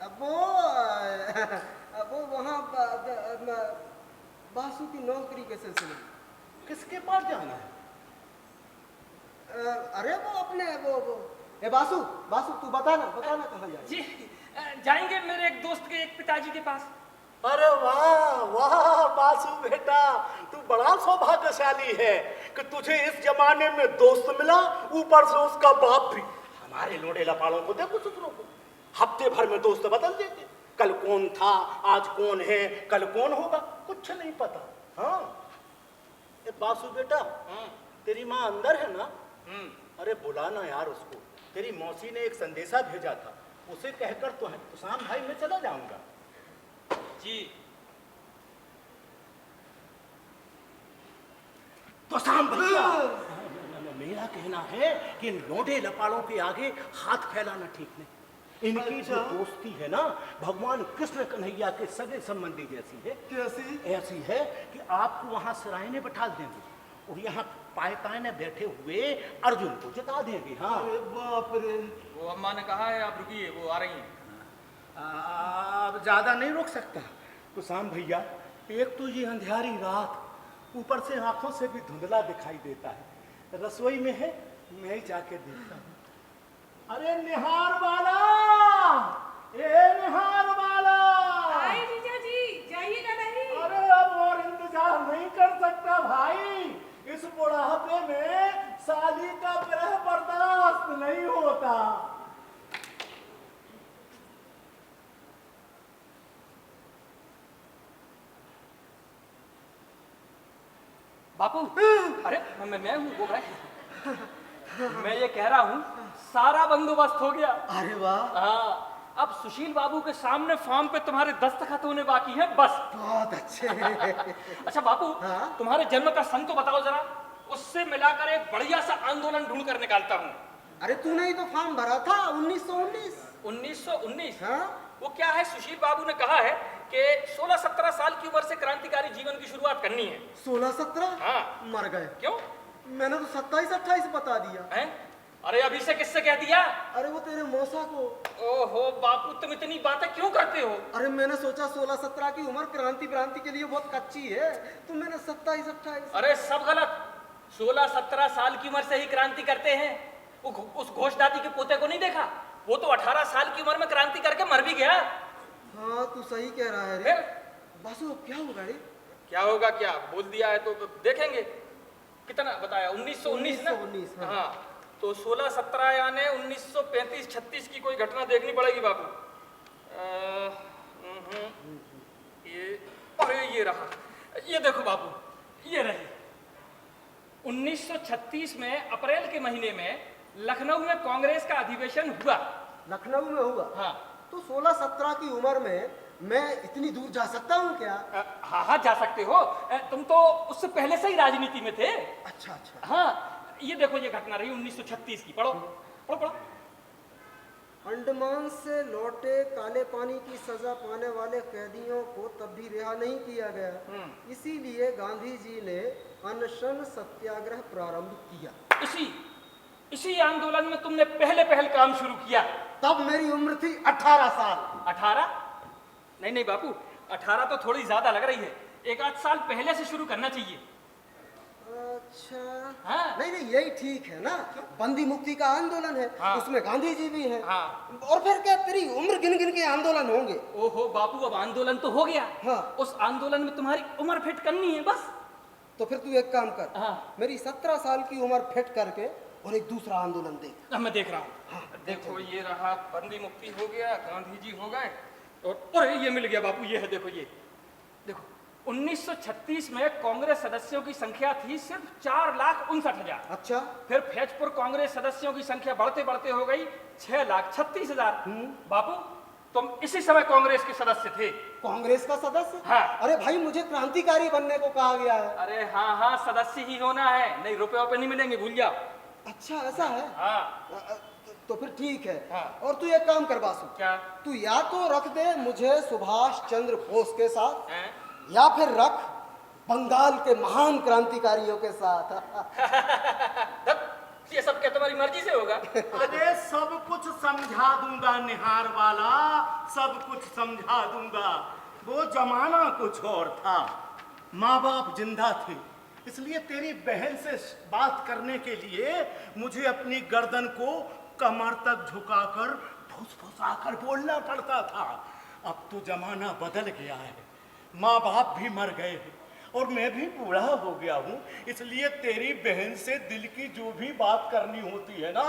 अब वो वहाँ बासु की नौकरी के सिलसिले। किसके पास जाना है? अरे वो अपने वो बासु तू बताना कहाँ जाए? जी, जाएंगे मेरे एक दोस्त के एक पिताजी के पास। अरे वाह वाह बासु बेटा, तू बड़ा सौभाग्यशाली है कि तुझे इस जमाने में दोस्त मिला, ऊपर से उसका बाप भी। हमारे लोड़े लपाड़ों को देखो, ससुरों को हफ्ते भर में दोस्त बदल देते। कल कौन था, आज कौन है, कल कौन होगा, कुछ नहीं पता। हाँ ए बासु बेटा, तेरी माँ अंदर है ना? अरे बुलाना यार उसको। तेरी मौसी ने एक संदेशा भेजा था, उसे कहकर तो शाम भाई मैं चला जाऊंगा। जी। तो शाम भैया, मेरा कहना है कि इन लोडे लपाड़ों के आगे हाथ फैलाना ठीक नहीं। इनकी जो दोस्ती है ना, भगवान कृष्ण कन्हैया के सगे संबंधी जैसी है। कैसी? ऐसी है कि आपको वहां सराय में बैठा देंगे और यहाँ पायताने बैठे हुए अर्जुन को जिता देंगे। हाँ। अरे बाप रे। वो अम्मा ने कहा है आप रुकिए, वो आ रही हैं। अब ज्यादा नहीं रोक सकता। तो शाम भैया, एक तो ये अंधियारी रात, ऊपर से आंखों से भी धुंधला दिखाई देता है। रसोई में है, मैं ही जाके देखता हूँ। अरे निहार वाला, ए निहार वाला। आए जीजा जी, जाइएगा नहीं? अरे अब और इंतजार नहीं कर सकता भाई, इस बुढ़ापे में साली का विरह बर्दाश्त नहीं होता। बापू, अरे मैं हूँ वो भाई। मैं ये कह रहा हूँ सारा बंदोबस्त हो गया। अरे वाह, हाँ, अब सुशील बाबू के सामने फॉर्म पे तुम्हारे दस्तखत होने बाकी हैं, बस। बहुत अच्छे। अच्छा बापू, हाँ? तुम्हारे जन्म का सन तो बताओ जरा, उससे मिलाकर एक बढ़िया सा आंदोलन ढूंढ कर निकालता हूँ। अरे तूने ही तो फॉर्म भरा था 1919। 1919? हाँ? वो क्या है, सुशील बाबू ने कहा है कि 16-17 साल की उम्र से क्रांतिकारी जीवन की शुरुआत करनी है। 16-17? हाँ। मर गए। क्यों? मैंने तो 27-28 बता दिया। हैं? अरे अभी से किससे कह दिया? अरे वो तेरे मौसा को। ओहो बापू, तुम इतनी बातें क्यों करते हो? अरे मैंने सोचा 16-17 की उम्र क्रांति के लिए बहुत कच्ची है, तो मैंने 27-28। अरे सब गलत। 16-17 साल की उम्र से ही क्रांति करते हैं। उस घोष दादी के पोते को नहीं देखा? वो तो 18 साल की उम्र में क्रांति करके मर भी गया। हाँ तू सही कह रहा है रे। फिर बासु क्या होगा रे? क्या होगा? क्या बोल दिया है तो देखेंगे। कितना बताया? 1919 ना? 1919, हाँ। हाँ तो 16-17 यानी 1935-36 की कोई घटना देखनी पड़ेगी बाबू। ये अरे ये रहा, ये देखो बाबू, ये रही 1936 में अप्रैल के महीने में लखनऊ में कांग्रेस का अधिवेशन हुआ। लखनऊ में हुआ? हाँ। तो 16-17 की उम्र में मैं इतनी दूर जा सकता हूँ क्या? हाँ हाँ जा सकते हो। तुम तो उससे पहले से ही राजनीति में थे। अच्छा अच्छा। हाँ ये देखो, ये घटना रही 1936 की। पढ़ो पढ़ो पढ़ो। अंडमान से लौटे काले पानी की सजा पाने वाले कैदियों को तब भी रिहा नहीं किया गया, इसीलिए गांधी जी ने अनशन सत्याग्रह प्रारंभ किया। इसी आंदोलन में तुमने पहले काम शुरू किया। तब मेरी उम्र थी 18 साल। 18? नहीं बापू, 18 तो थोड़ी ज्यादा लग रही है। 1 आध साल पहले से शुरू करना चाहिए। अच्छा हाँ। नहीं यही ठीक है ना, बंदी मुक्ति का आंदोलन है। हाँ। उसमें गांधी जी भी हैं। हाँ। और फिर क्या तेरी उम्र गिन के आंदोलन होंगे? ओहो बापू, अब आंदोलन तो हो गया। हाँ। उस आंदोलन में तुम्हारी उम्र फिट करनी है बस। तो फिर तू एक काम कर, हाँ। मेरी 17 साल की उम्र फिट करके और एक दूसरा आंदोलन देख। मैं देख रहा हूँ। हाँ, देखो ये रहा, बंदी मुक्ति हो गया, गांधी जी हो गए, और ये मिल गया बापू। ये है, देखो ये देखो 1936 में कांग्रेस सदस्यों की संख्या थी सिर्फ 4,59,000। अच्छा। फिर फैजपुर कांग्रेस सदस्यों की संख्या बढ़ते हो गई 6,36,000। बापू तुम इसी समय कांग्रेस के सदस्य थे। कांग्रेस का सदस्य? हाँ। अरे भाई मुझे क्रांतिकारी बनने को कहा गया है। अरे हाँ सदस्य ही होना है, नहीं रुपए नहीं मिलेंगे, भूल जाओ। अच्छा ऐसा है? हाँ। तो फिर ठीक है। हाँ। और तू एक काम कर बासु। क्या? तू या तो रख दे मुझे सुभाष चंद्र बोस के साथ, हैं? या फिर रख बंगाल के महान क्रांतिकारियों के साथ। ये सब क्या तुम्हारी मर्जी से होगा? अरे सब कुछ समझा दूंगा निहार वाला, सब कुछ समझा दूंगा। वो जमाना कुछ और था, माँ बाप जिंदा थे, इसलिए तेरी बहन से बात करने के लिए मुझे अपनी गर्दन को कमर तक झुकाकर फुसफुसाकर बोलना पड़ता था। अब तो जमाना बदल गया है, माँ बाप भी मर गए हैं और मैं भी बूढ़ा हो गया हूँ, इसलिए तेरी बहन से दिल की जो भी बात करनी होती है ना,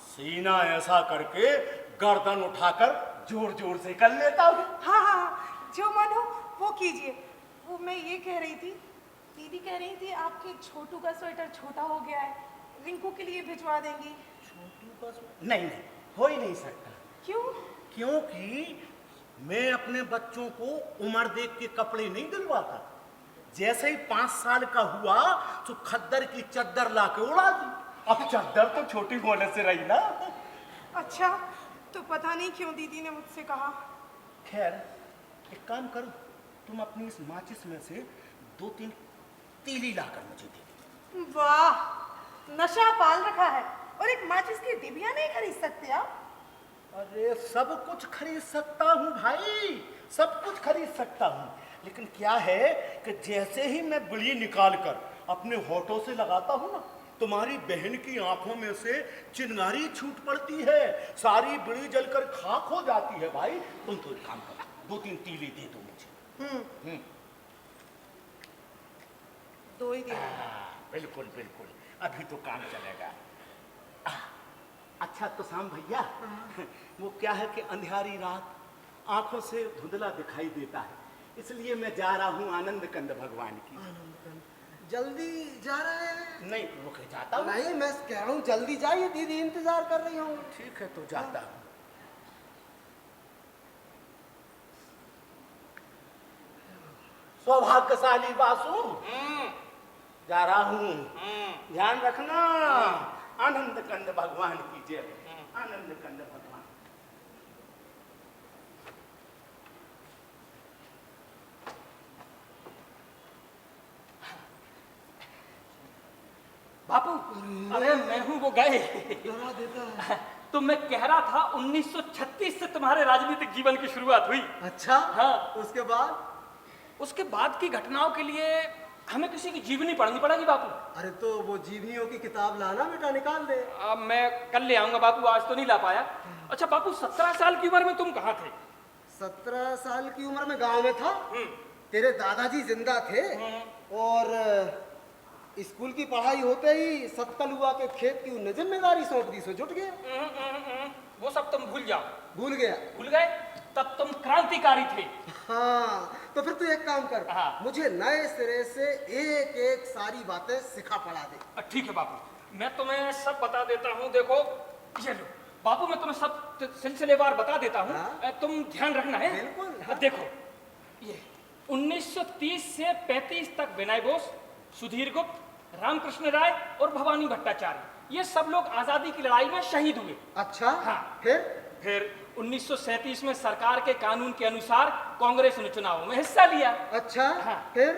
सीना ऐसा करके गर्दन उठाकर जोर जोर से कर लेता हूँ। हाँ जो मन हो वो कीजिए। वो मैं ये कह रही थी, दीदी कह रही थी आपके छोटू का स्वेटर छोटा हो गया है, रिंकू के लिए भिजवा देंगी। छोटू का नहीं हो ही नहीं सकता। क्यों? क्योंकि मैं अपने बच्चों को उम्र देख के कपड़े नहीं दिलवाता। जैसे ही 5 साल का हुआ तो खद्दर की चद्दर लाके उड़ा दी। अब चद्दर तो छोटी होने से रही ना। अच्छा तो पता नहीं क्यों दीदी ने मुझसे कहा। खैर एक काम करो, तुम अपनी इस माचिस में से 2-3 तीली लाकर मुझे दे। वाह नशा पाल रखा है, और एक माचिस की डिबिया नहीं खरीद सकते आप? अरे सब कुछ खरीद सकता हूँ भाई, सब कुछ खरीद सकता हूँ, लेकिन क्या है कि जैसे ही मैं बीड़ी निकाल कर अपने होठों से लगाता हूँ ना, तुम्हारी बहन की आंखों में से चिंगारी छूट पड़ती है, सारी बीड़ी जलकर खाक हो जाती है। भाई तुम तो एक काम करो, 2-3 तीली दे दो मुझे। 2 ही दिन। बिल्कुल बिल्कुल, अभी तो काम चलेगा। अच्छा तो शाम भैया, वो क्या है कि अंधियारी रात आंखों से धुंधला दिखाई देता है, इसलिए मैं जा रहा हूँ आनंद कंद भगवान की। जल्दी जा रहा है? नहीं रुक जाता हूँ। नहीं मैं कह रहा हूँ जल्दी जाइए, दीदी इंतजार कर रही हूँ। ठीक है तो जाता हूँ। सौभाग्यशाली बासु, जा रहा हूँ, ध्यान रखना। आनंद कंद भगवान की जय, आनंद कंद भगवान। बापू, अरे मैं हूँ वो गए। डरा देता है। तो मैं कह रहा था 1936 से तुम्हारे राजनीतिक जीवन की शुरुआत हुई। अच्छा, हाँ। उसके बाद? उसके बाद की घटनाओं के लिए हमें किसी की जीवनी पढ़नी पड़ेगी बापू। अरे तो वो जीवनियों की किताब लाना बेटा, निकाल दे। अब मैं कल ले आऊंगा बापू, आज तो नहीं ला पाया। अच्छा बापू, 17 साल की उम्र में तुम कहाँ थे? 17 साल की उम्र में गांव में था। तेरे दादाजी जिंदा थे और स्कूल की पढ़ाई होते ही सतकलुआ के खेत की उन्हें जिम्मेदारी सौंप दी, सो जुट गया। वो सब तुम भूल जाओ। भूल गया? भूल गए? तब तुम क्रांतिकारी थे। हाँ, तो फिर तू एक काम कर, हाँ। मुझे नए सिरे से एक एक सारी बातें सिखा पढ़ा दे। ठीक है बापू, मैं तुम्हें सब बता देता हूँ। देखो ये लो बापू, मैं तुम्हें सब सिलसिलेवार बता देता हूँ। हाँ। तुम ध्यान रखना है। बिल्कुल, हाँ। देखो ये 1930 से 35 तक विनय बोस, सुधीर गुप्त, रामकृष्ण राय और भवानी भट्टाचार्य, ये सब लोग आजादी की लड़ाई में शहीद हुए। अच्छा, हाँ। फिर 1937 में सरकार के कानून के अनुसार कांग्रेस ने चुनावों में हिस्सा लिया। अच्छा, हाँ। फिर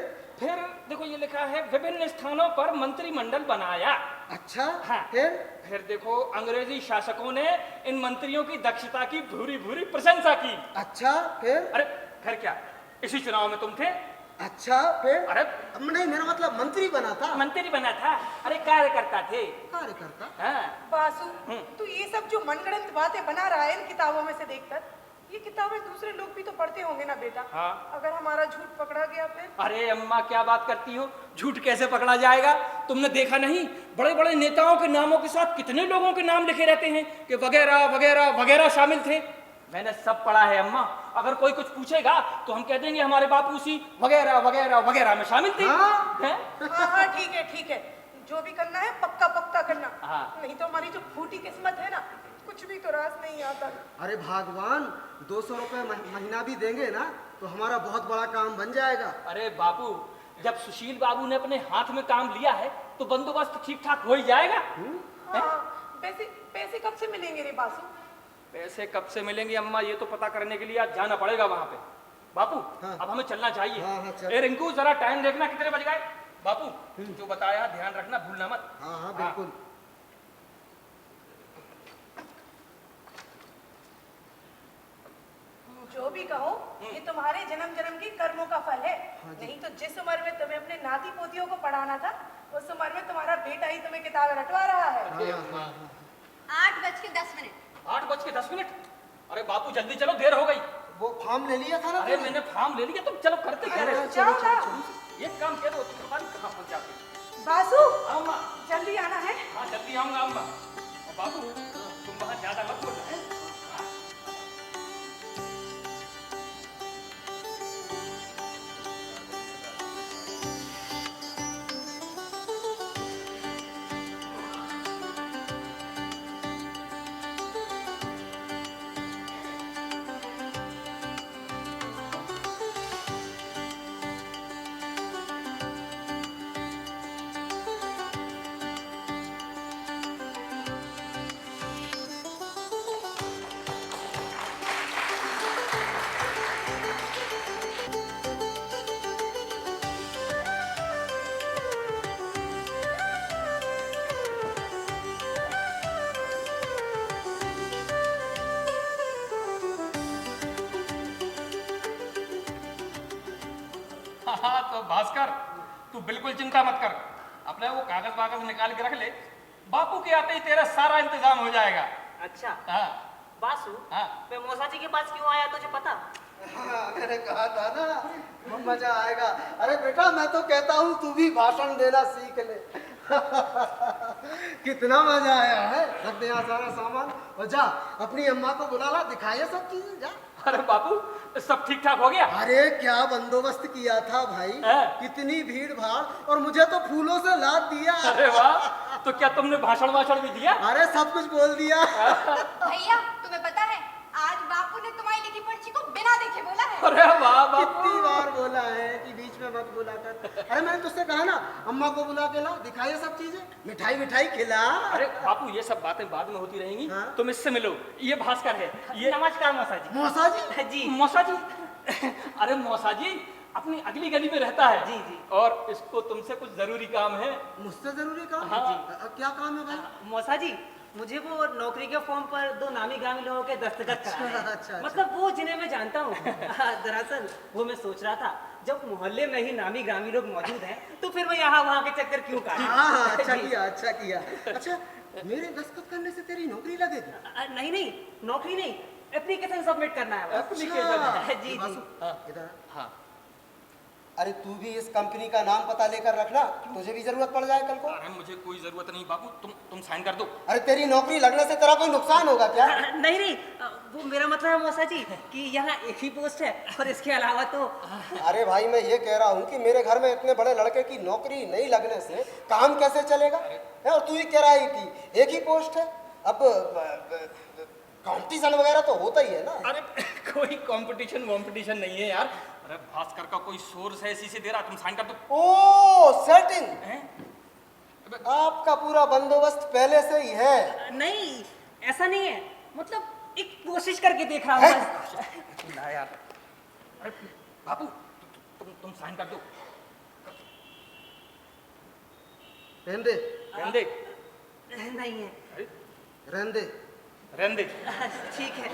देखो ये लिखा है, विभिन्न स्थानों पर मंत्रिमंडल बनाया। अच्छा, हाँ। फिर देखो, अंग्रेजी शासकों ने इन मंत्रियों की दक्षता की भूरी भूरी प्रशंसा की। अच्छा, अरे फिर क्या, इसी चुनाव में तुम थे। अच्छा, फिर? अरे नहीं, मेरा मतलब मंत्री बना था। मंत्री बना था? अरे कार्यकर्ता थे। कार्यकर्ता? हाँ। बासु, तू ये सब जो मनगढ़ंत बातें बना रहा है इन किताबों में से देखकर, ये किताबें दूसरे लोग भी तो पढ़ते होंगे ना बेटा। हाँ। अगर हमारा झूठ पकड़ा गया फिर? अरे अम्मा क्या बात करती हो, झूठ कैसे पकड़ा जाएगा? तुमने देखा नहीं, बड़े बड़े नेताओं के नामों के साथ कितने लोगों के नाम लिखे रहते हैं कि वगैरह वगैरह वगैरह शामिल थे। मैंने सब पढ़ा है अम्मा। अगर कोई कुछ पूछेगा तो हम कह देंगे हमारे बापू सी वगैरह वगैरह वगैरह में शामिल थे। हाँ। हैं? हाँ, ठीक है ठीक है, जो भी करना है पक्का पक्का करना। हाँ। नहीं तो हमारी जो फूटी किस्मत है ना, कुछ भी तो रास नहीं आता। अरे भगवान, 200 रुपए महीना भी देंगे ना तो हमारा बहुत बड़ा काम बन जाएगा। अरे बापू, जब सुशील बाबू ने अपने हाथ में काम लिया है तो बंदोबस्त ठीक ठाक हो ही जाएगा। हाँ, पैसे कब से मिलेंगे रे बासु? पैसे कब से मिलेंगे अम्मा, ये तो पता करने के लिए आज जाना पड़ेगा वहां पे। बापू, हाँ। अब हमें चलना चाहिए। हाँ, हाँ, चल। ए रिंकू, जरा टाइम देखना कितने बज गए। बापू जो बताया ध्यान रखना, भूलना मत। हाँ हाँ, बिल्कुल। जो भी कहो, ये तुम्हारे जन्म जन्म के कर्मों का फल है। नहीं तो जिस उम्र में तुम्हें अपने नाती पोतियों को पढ़ाना था, उस उम्र में तुम्हारा बेटा ही तुम्हें किताबें रटवा रहा है। 8:10। 8:10। अरे बापू जल्दी चलो, देर हो गई। वो फॉर्म ले लिया था ना अरे तूने? मैंने फॉर्म ले लिया, तुम चलो करते क्या रहे हो? जाओ ना। एक काम कह दो, तुम्हारी कहाँ पहुंच जाते। बासु, अम्मा, जल्दी आना है। हाँ जल्दी आऊंगा अम्मा। और बाबू तुम वहां ज्यादा मत बोलना है। हाँ तो भास्कर, तू बिल्कुल चिंता मत कर, अपने वो कागज वागज निकाल के रख ले। बापू के आते ही तेरा सारा इंतजाम हो जाएगा। अच्छा हाँ। बासु, हाँ। मैं मौसा जी के पास क्यों आया तुझे पता? हाँ, मैंने कहा था ना मजा आएगा। अरे बेटा, मैं तो कहता हूँ तू भी भाषण देना सीख ले। कितना मजा आया है। रख दे यहाँ सारा सामान और जा अपनी अम्मा को बुला ला, दिखाइए सब चीजें, जा। अरे बापू, सब ठीक ठाक हो गया? अरे क्या बंदोबस्त किया था भाई, हाँ। कितनी भीड़ भाड़, और मुझे तो फूलों से लाद दिया। अरे वाह, तो क्या तुमने भाषण वाषण भी दिया? अरे सब कुछ बोल दिया। भैया, तुम्हें पता है आज बापू ने तुम्हारी लिखी पर्ची को बिना देखे बोला है। अरे वाह बापू। कितनी बार बोला है कि बीच में मत बुला कर। अरे मैंने तुझसे कहा ना, अम्मा को बुला के ला, दिखाइए सब चीजें, मिठाई मिठाई खिला। अरे बापू, ये सब बातें बाद में होती रहेंगी। हाँ? तुम इससे मिलो, ये भास्कर है। ये नमस्कार मौसा जी। मौसा जी? जी मौसा जी। अरे मौसा जी, अपनी अगली गली में रहता है। जी, जी। और इसको तुमसे कुछ जरूरी काम है। मुझसे जरूरी काम? हाँ। क्या काम है भाई? मौसा जी, मुझे वो नौकरी के फॉर्म पर 2 नामी ग्रामी लोगों के दस्तखत कराने हैं। अच्छा। मतलब वो जिन्हें मैं जानता हूँ। दरअसल वो मैं सोच रहा था, जब मोहल्ले में ही नामी ग्रामी लोग मौजूद हैं, तो फिर मैं यहाँ वहाँ के चक्कर क्यों काटूं? हाँ, अच्छा जी। किया, अच्छा किया। अच्छा, मेरे दस्तखत करने से तेरी नौकरी लगेगी? नहीं, नौकरी नहीं, एप्लीकेशन सबमिट करना है बस। अच्छा। जी, बासु, हाँ। इधर आ। हाँ। अरे तू भी इस कंपनी का नाम पता लेकर रखना, तुझे भी जरूरत पड़ जाए कल को। अरे मुझे कोई जरूरत नहीं बाबू, तुम साइन कर दो। अरे तेरी नौकरी लगने से तेरा कोई नुकसान होगा क्या? नहीं, वो मेरा मतलब है मौसा जी कि यहाँ एक ही पोस्ट है और इसके अलावा तो अरे भाई, मैं ये कह रहा हूँ कि मेरे घर में इतने बड़े लड़के की नौकरी नहीं लगने से काम कैसे चलेगा? है, और तू ही कह रहा है कि एक ही पोस्ट है। अब कंपटीशन वगैरह तो होता ही है ना। अरे कोई कंपटीशन नहीं है यार। अरे भास्कर का कोई सोर्स है, इसी से दे रहा, तुम साइन कर दो। ओ सेटिंग, हैं? आपका पूरा बंदोबस्त पहले से ही है। नहीं, ऐसा नहीं है, मतलब एक कोशिश करके देख रहा हूँ बस। ना यार। अरे बाबू, तुम साइन कर दो। रहने दे, रहने दे। नहीं है। अरे, रहने दे। रहने दे। ठीक है।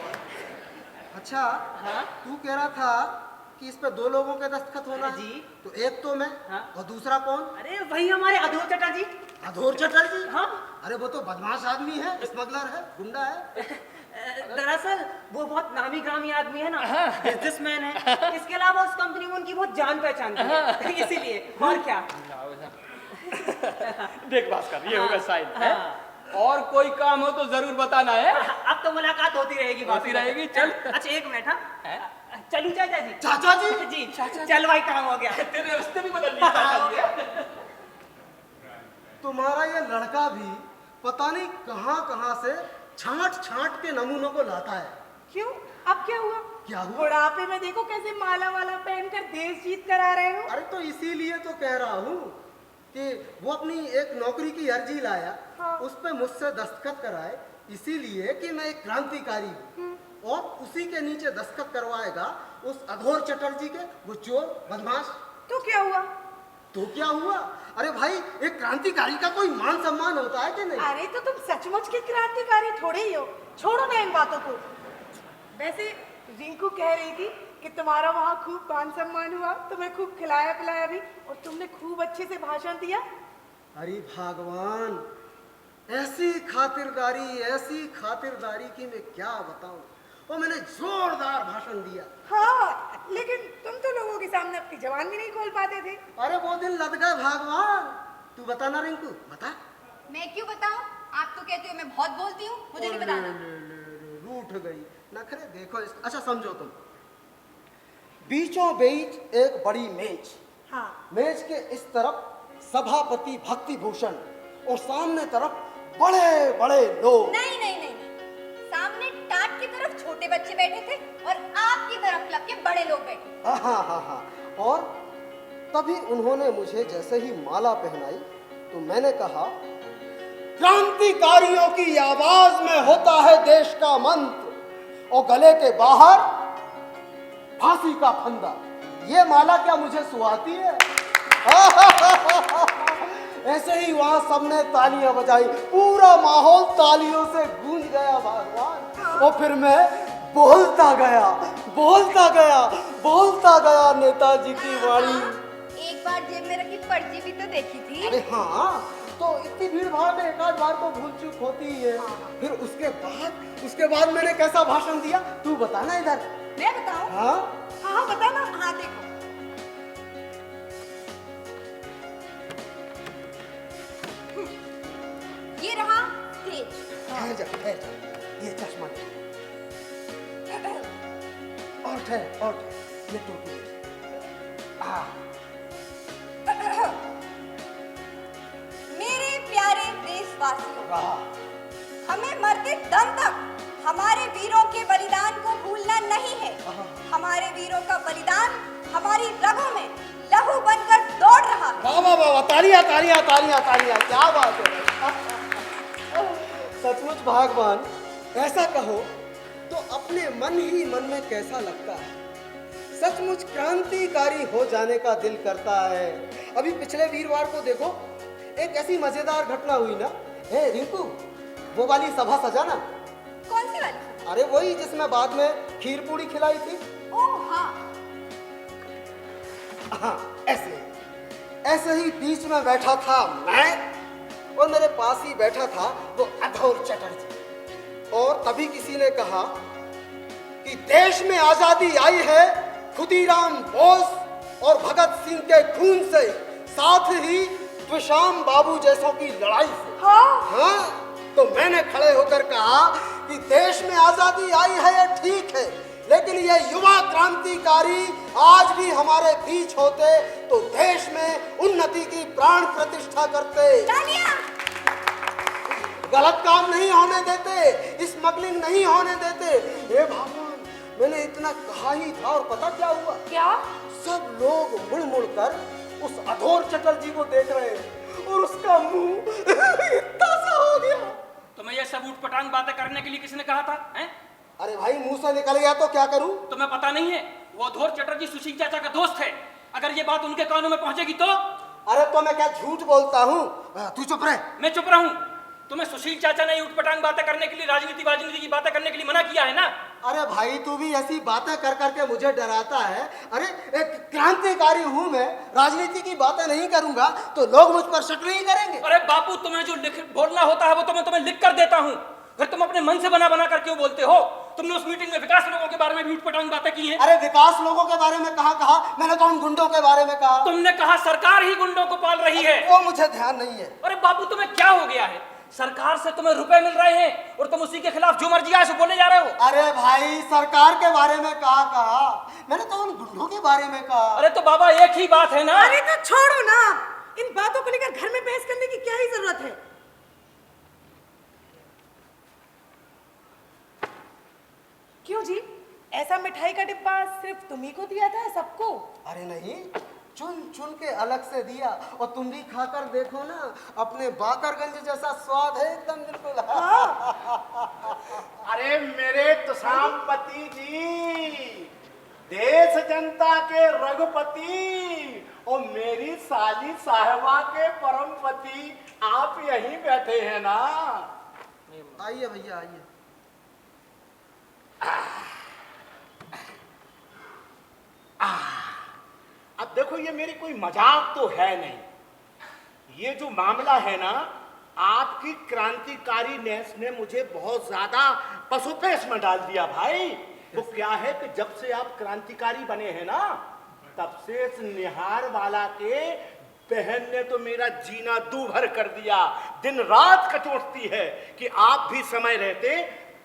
अच्छा, हाँ? तू कह रहा था कि इस पे 2 लोगों के दस्तखत होना है। जी। तो एक तो मैं, हाँ। और दूसरा कौन? अरे वही हमारे अधूर चटर्जी। अधूर चटर्जी? हाँ। अरे वो तो बदमाश आदमी है, स्मगलर है, गुंडा है। दरअसल वो बहुत नामी ग्रामी आदमी है ना, बिजनेसमैन है। इसके अलावा उस कंपनी में उनकी बहुत जान पहचान है, इसीलिए। और क्या? देख भास्कर, ये होगा साइन है। हाँ। और कोई काम हो तो जरूर बताना है। अब तो मुलाकात होती रहेगी। होती रहेगी, चल। अच्छा, एक मिनट। हाँ, हैं? चलू चाचा जी? चाचा जी? जी, चल भाई, काम हो गया। तेरे रास्ते भी बदल दिया। तुम्हारा ये लड़का भी पता नहीं कहाँ से छांट के नमूनों को लाता है। क्यों? अब क्या हुआ? क्या हुआ? बुढ़ापे में देखो कैसे माला वाला पहनकर देश जीत कर आ रहे हो। अरे तो इसीलिए तो कह रहा हूँ कि वो अपनी एक नौकरी की अर्जी लाया, हाँ। उस पे मुझसे दस्तखत कराए, इसीलिए कि मैं एक क्रांतिकारी हूँ। और उसी के नीचे दस्तखत करवाएगा उस अघोर चटर्जी के, वो चोर बदमाश। तो क्या हुआ? तो क्या हुआ? अरे भाई, एक क्रांतिकारी का कोई मान सम्मान होता है कि नहीं? अरे तो तुम सचमुच के क्रांतिकारी थोड़े ही हो, छोड़ो ना इन बातों को। वैसे रिंकू कह रही थी कि तुम्हारा वहाँ खूब मान सम्मान हुआ, तुम्हें खूब खिलाया पिलाया भी, और तुमने खूब अच्छे से भाषण दिया। अरे भगवान, ऐसी खातिरदारी की मैं क्या बताऊं। और मैंने जोरदार भाषण दिया। हाँ, लेकिन तुम तो लोगों के सामने अपनी जबान भी नहीं खोल पाते थे। अरे वो दिन लद गए भगवान। तू बता ना रिंकू, बता। मैं क्यों बताऊं? आप तो कहते हो मैं बहुत बोलती हूँ, मुझे नहीं बताना। रूठ गई नखरे। देखो अच्छा समझो तुम, बीचों बीच एक बड़ी मेज, हाँ। मेज के इस तरफ सभापति भक्ति भूषण और सामने तरफ बड़े बड़े लोग। नहीं नहीं नहीं नहीं, सामने टाट की तरफ छोटे बच्चे बैठे थे और आपकी तरफ क्लब के बड़े लोग बैठे। हाँ। और तभी उन्होंने मुझे जैसे ही माला पहनाई तो मैंने कहा, क्रांतिकारियों की आवाज में होता है देश का मंत्र, और गले के बाहर फांसी का फंदा। ये माला क्या मुझे सुहाती है? ऐसे ही वहां सबने तालियां बजाई, पूरा माहौल तालियों से गूंज गया भगवान। और फिर मैं बोलता गया नेताजी की वाणी। एक बार जेब में रखी पर्ची भी तो देखी थी। अरे हाँ, तो इतनी भीड़ भाड़ में एक आध बार तो भूल चूक होती ही है। फिर उसके बाद मैंने कैसा भाषण दिया, तू बता ना इधर। मैं बताऊं? हाँ हाँ, बता ना। हाँ देखो, ये रहा स्टेज। ठहर जा, ये चश्मा ले। और ठहर, ये टोपी ले। मेरे प्यारे देशवासियों, रहा। हमें मरते दम तक हमारे वीरों के बलिदान को भूलना नहीं है। हमारे वीरों का बलिदान हमारी रगों में लहू बनकर दौड़ रहा है। वाह, तालियां, क्या बात है। सचमुच भगवान, ऐसा कहो तो अपने मन ही मन में कैसा लगता है। सचमुच क्रांतिकारी हो जाने का दिल करता है। अभी पिछले वीरवार को देखो, एक ऐसी मजेदार घटना हुई ना। हे रिंकू, वो वाली सभा सजा ना। कौन सी वाली? अरे वही जिसमें बाद में खीर पूड़ी खिलाई थी। ओह हाँ। हाँ, ऐसे ही बीच में बैठा था मैं, और मेरे पास ही बैठा था वो अघोर चटर्जी। और तभी किसी ने कहा कि देश में आजादी आई है खुदीराम बोस और भगत सिंह के खून से, साथ ही विशाम बाबू जैसों की लड़ाई से। हाँ, तो मैंने खड़े होकर कहा कि देश में आजादी आई है ये ठीक है, लेकिन ये युवा क्रांतिकारी आज भी हमारे बीच होते तो देश में उन्नति की प्राण प्रतिष्ठा करते। गलत काम नहीं होने देते, स्मगलिंग नहीं होने देते। हे भगवान, मैंने इतना कहा ही था और पता क्या हुआ? क्या? सब लोग मुड़ मुड़ कर उस अघोर चटर्जी को देख रहे हैं और उसका मुंह इतना सा हो गया। तुम्हें ये सब उठपटांग बातें करने के लिए किसने कहा था? हैं? अरे भाई, मुंह से निकल गया तो क्या करूं? तुम्हें पता नहीं है, वो अघोर चटर्जी सुशील चाचा का दोस्त है। अगर ये बात उनके कानों में पहुंचेगी तो? अरे तो मैं क्या झूठ बोलता हूँ? तू चुप रह। मैं चुप रहूं? तुम्हें सुशील चाचा ने उठपटांग बातें करने के लिए, राजनीति की बातें करने के लिए मना किया है ना? अरे भाई, तू भी ऐसी बातें कर करके मुझे डराता है। अरे एक क्रांतिकारी हूँ मैं, राजनीति की बातें नहीं करूंगा तो लोग मुझ पर शक नहीं करेंगे। अरे बापू, तुम्हें जो बोलना होता है वो मैं तुम्हें लिख कर देता हूँ, फिर तुम अपने मन से बना बना कर क्यों बोलते हो? तुमने उस मीटिंग में विकास लोगों के बारे में भी उठपटांग बातें की हैं। अरे विकास लोगों के बारे में कहा, मैंने तो उन गुंडों के बारे में कहा। तुमने कहा सरकार ही गुंडों को पाल रही है। वो मुझे ध्यान नहीं है। अरे बापू, तुम्हें क्या हो गया है? सरकार से तुम्हें रुपए मिल रहे हैं और तुम उसी के खिलाफ जो मर्जी आए सो बोले जा रहे हो। अरे भाई, सरकार के बारे में कहा, मैंने तो उन गुंडों के बारे में कहा। अरे तो बाबा, एक ही बात है ना। अरे तो छोड़ो ना, इन बातों को लेकर घर में बहस करने की क्या ही जरूरत है? क्यों जी, ऐसा मिठाई का डिब्बा सिर्फ तुम्ही को दिया था सबको? अरे नहीं, चुन चुन के अलग से दिया। और तुम भी खाकर देखो ना, अपने बाकरगंज जैसा स्वाद है एकदम बिल्कुल। अरे मेरे तुषामपति जी, देश जनता के रघुपति और मेरी साली साहिबा के परमपति, आप यहीं बैठे हैं ना? आइए भैया, आइए। अब देखो, ये मेरी कोई मजाक तो है नहीं। ये जो मामला है ना, आपकी क्रांतिकारी नेस ने मुझे बहुत ज्यादा पसोपेश में डाल दिया भाई। वो क्या है कि जब से आप क्रांतिकारी बने हैं ना, तब से इस निहार वाला के बहन ने तो मेरा जीना दूभर कर दिया। दिन रात कटोटती है कि आप भी समय रहते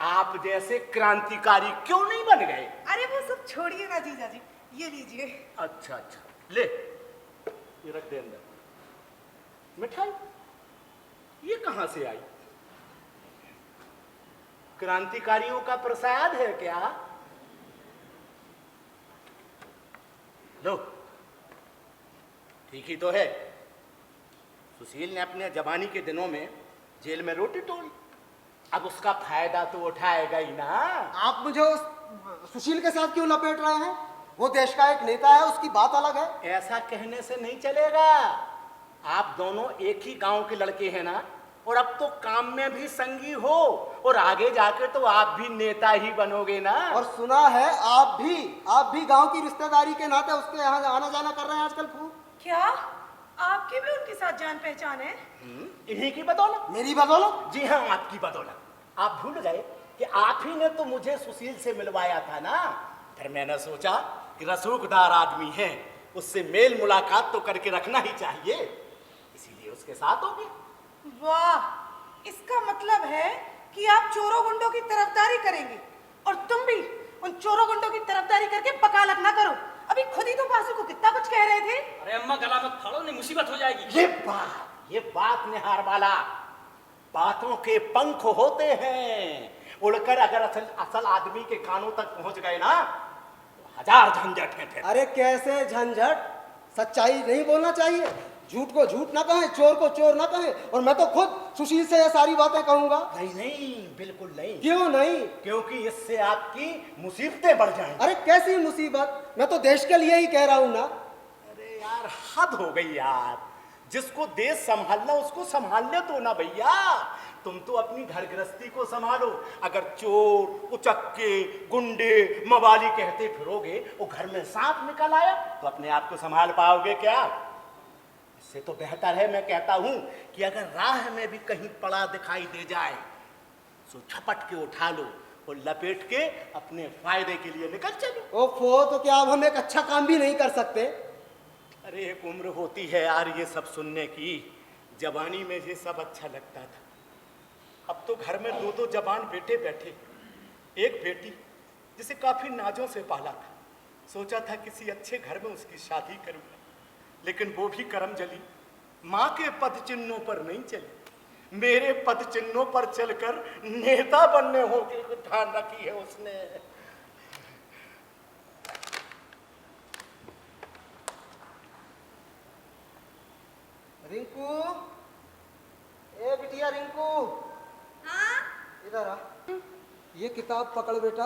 आप जैसे क्रांतिकारी क्यों नहीं बन गए। अरे वो सब छोड़िए ना जीजा जी, ये लीजिए। अच्छा अच्छा, ले, ये रख दे अंदर। मिठाई ये कहां से आई? क्रांतिकारियों का प्रसाद है क्या? लो, ठीक ही तो है। सुशील ने अपने जवानी के दिनों में जेल में रोटी तोड़ी, अब उसका फायदा तो उठाएगा ही ना। आप मुझे उस सुशील के साथ क्यों लपेट रहे हैं? वो देश का एक नेता है, उसकी बात अलग है। ऐसा कहने से नहीं चलेगा। आप दोनों एक ही गांव के लड़के हैं ना, और अब तो काम में भी संगी हो, और आगे जाकर तो आप भी नेता ही बनोगे ना। और सुना है आप भी गांव की रिश्तेदारी के नाते उसके यहाँ आना जाना कर रहे हैं आजकल खूब। क्या आपकी भी उनके साथ जान पहचान है? इन्हीं की बदौलत। मेरी बदौलत? जी हाँ, आपकी बदौलत। आप भूल गए कि आप ही ने तो मुझे सुशील से मिलवाया था ना। फिर मैंने सोचा कि रसूखदार आदमी है, उससे मेल मुलाकात तो करके रखना ही चाहिए, इसीलिए उसके साथ हो गए। वाह, इसका मतलब है कि आप चोरों गुंडों की तरफदारी करेंगे, और तुम भी उन चोरों गुंडों की तरफदारी करके वकालत ना करो। अभी खुद ही तो बासु को कितना कुछ कह रहे थे। अरे अम्मा, गला मत फाड़ो, नहीं मुसीबत हो जाएगी। ये बात निहार वाला, बातों के पंख होते हैं, उड़कर अगर असल आदमी के कानों तक पहुंच गए ना, तो हजार झंझट है फिर। अरे कैसे झंझट? सच्चाई नहीं बोलना चाहिए, झूठ को झूठ ना कहें, चोर को चोर ना कहें, और मैं तो खुद सुशील से ये सारी बातें कहूंगा। नहीं नहीं, बिल्कुल नहीं। क्यों नहीं? क्योंकि इससे आपकी मुसीबतें बढ़ जाएंगी। अरे कैसी मुसीबत? मैं तो देश के लिए ही कह रहा हूं ना। अरे यार, हद हो गई यार। जिसको देश संभालना उसको संभालने दो ना भैया। तुम तो अपनी घर गृहस्थी को संभालो। अगर चोर, उचक्के, गुंडे, मवाली कहते फिरोगे, वो घर में सांप निकल आया, तो अपने आप को संभाल पाओगे क्या? इससे तो बेहतर है, मैं कहता हूं कि अगर राह में भी कहीं पड़ा दिखाई दे जाए, तो झपट के उठा लो और लपेट के अपने फायदे के लिए निकल चलो। ओफो, तो क्या अब हम एक अच्छा काम भी नहीं कर सकते? अरे एक उम्र होती है यार ये सब सुनने की। जवानी में ये सब अच्छा लगता था। अब तो घर में दो दो जवान बेटे बैठे। एक बेटी जिसे काफी नाजों से पाला था, सोचा था किसी अच्छे घर में उसकी शादी करूंगा, लेकिन वो भी करम जली। माँ के पद चिन्हों पर नहीं चली, मेरे पद चिन्हों पर चलकर नेता बनने हो के ठान रखी है उसने। रिंकू, ए बिटिया रिंकू, हाँ? इधर आ। ये किताब पकड़ बेटा।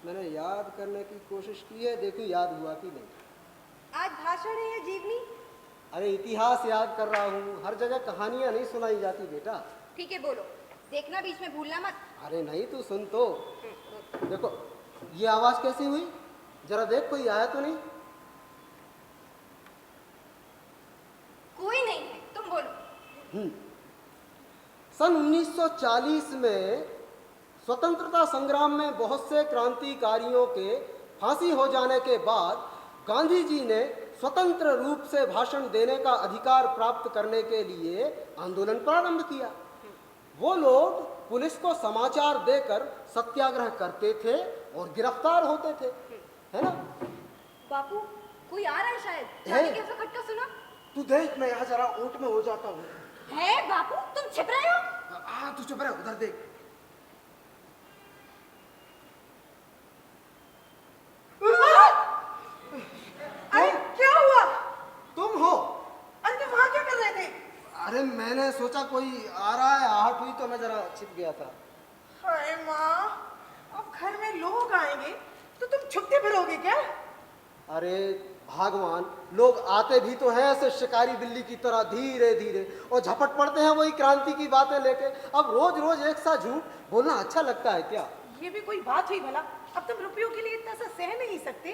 मैंने याद करने की कोशिश की है, देखूं याद हुआ कि नहीं। आज भाषण है या जीवनी? अरे इतिहास याद कर रहा हूँ। हर जगह कहानियां नहीं सुनाई जाती बेटा। ठीक है, बोलो। देखना बीच में भूलना मत। अरे नहीं, तू सुन तो। देखो ये आवाज कैसी हुई, जरा देख, कोई आया तो नहीं? कोई नहीं है, तुम बोलो। सन 1940 में स्वतंत्रता संग्राम में बहुत से क्रांतिकारियों के फांसी हो जाने के बाद गांधी जी ने स्वतंत्र रूप से भाषण देने का अधिकार प्राप्त करने के लिए आंदोलन प्रारंभ किया। वो लोग पुलिस को समाचार देकर सत्याग्रह करते थे और गिरफ्तार होते थे, है ना? बापू, कोई आ रहा है शायद। है। जाने कैसा खटका सुना? तू देख, मैं यहाँ जरा ओट में हो जाता हूँ। है बापू, तुम छिप रहे हो? हाँ तू चुप रह, उधर देख। अरे क्या हुआ? तुम हो? अरे तुम वहां क्या कर रहे थे? अरे मैंने सोचा कोई आ रहा है, आहट हुई तो मैं जरा छिप गया था। हाय माँ, अब घर में लोग आएंगे तो तुम छुपते फिरोगे क्या? अरे भगवान, लोग आते भी तो हैं ऐसे शिकारी बिल्ली की तरह धीरे धीरे, और झपट पड़ते हैं वही क्रांति की बातें लेके। अब रोज रोज एक सा झूठ बोलना अच्छा लगता है क्या? ये भी कोई बात हुई भला? अब तुम रुपयों के लिए इतना सा सह नहीं सकते?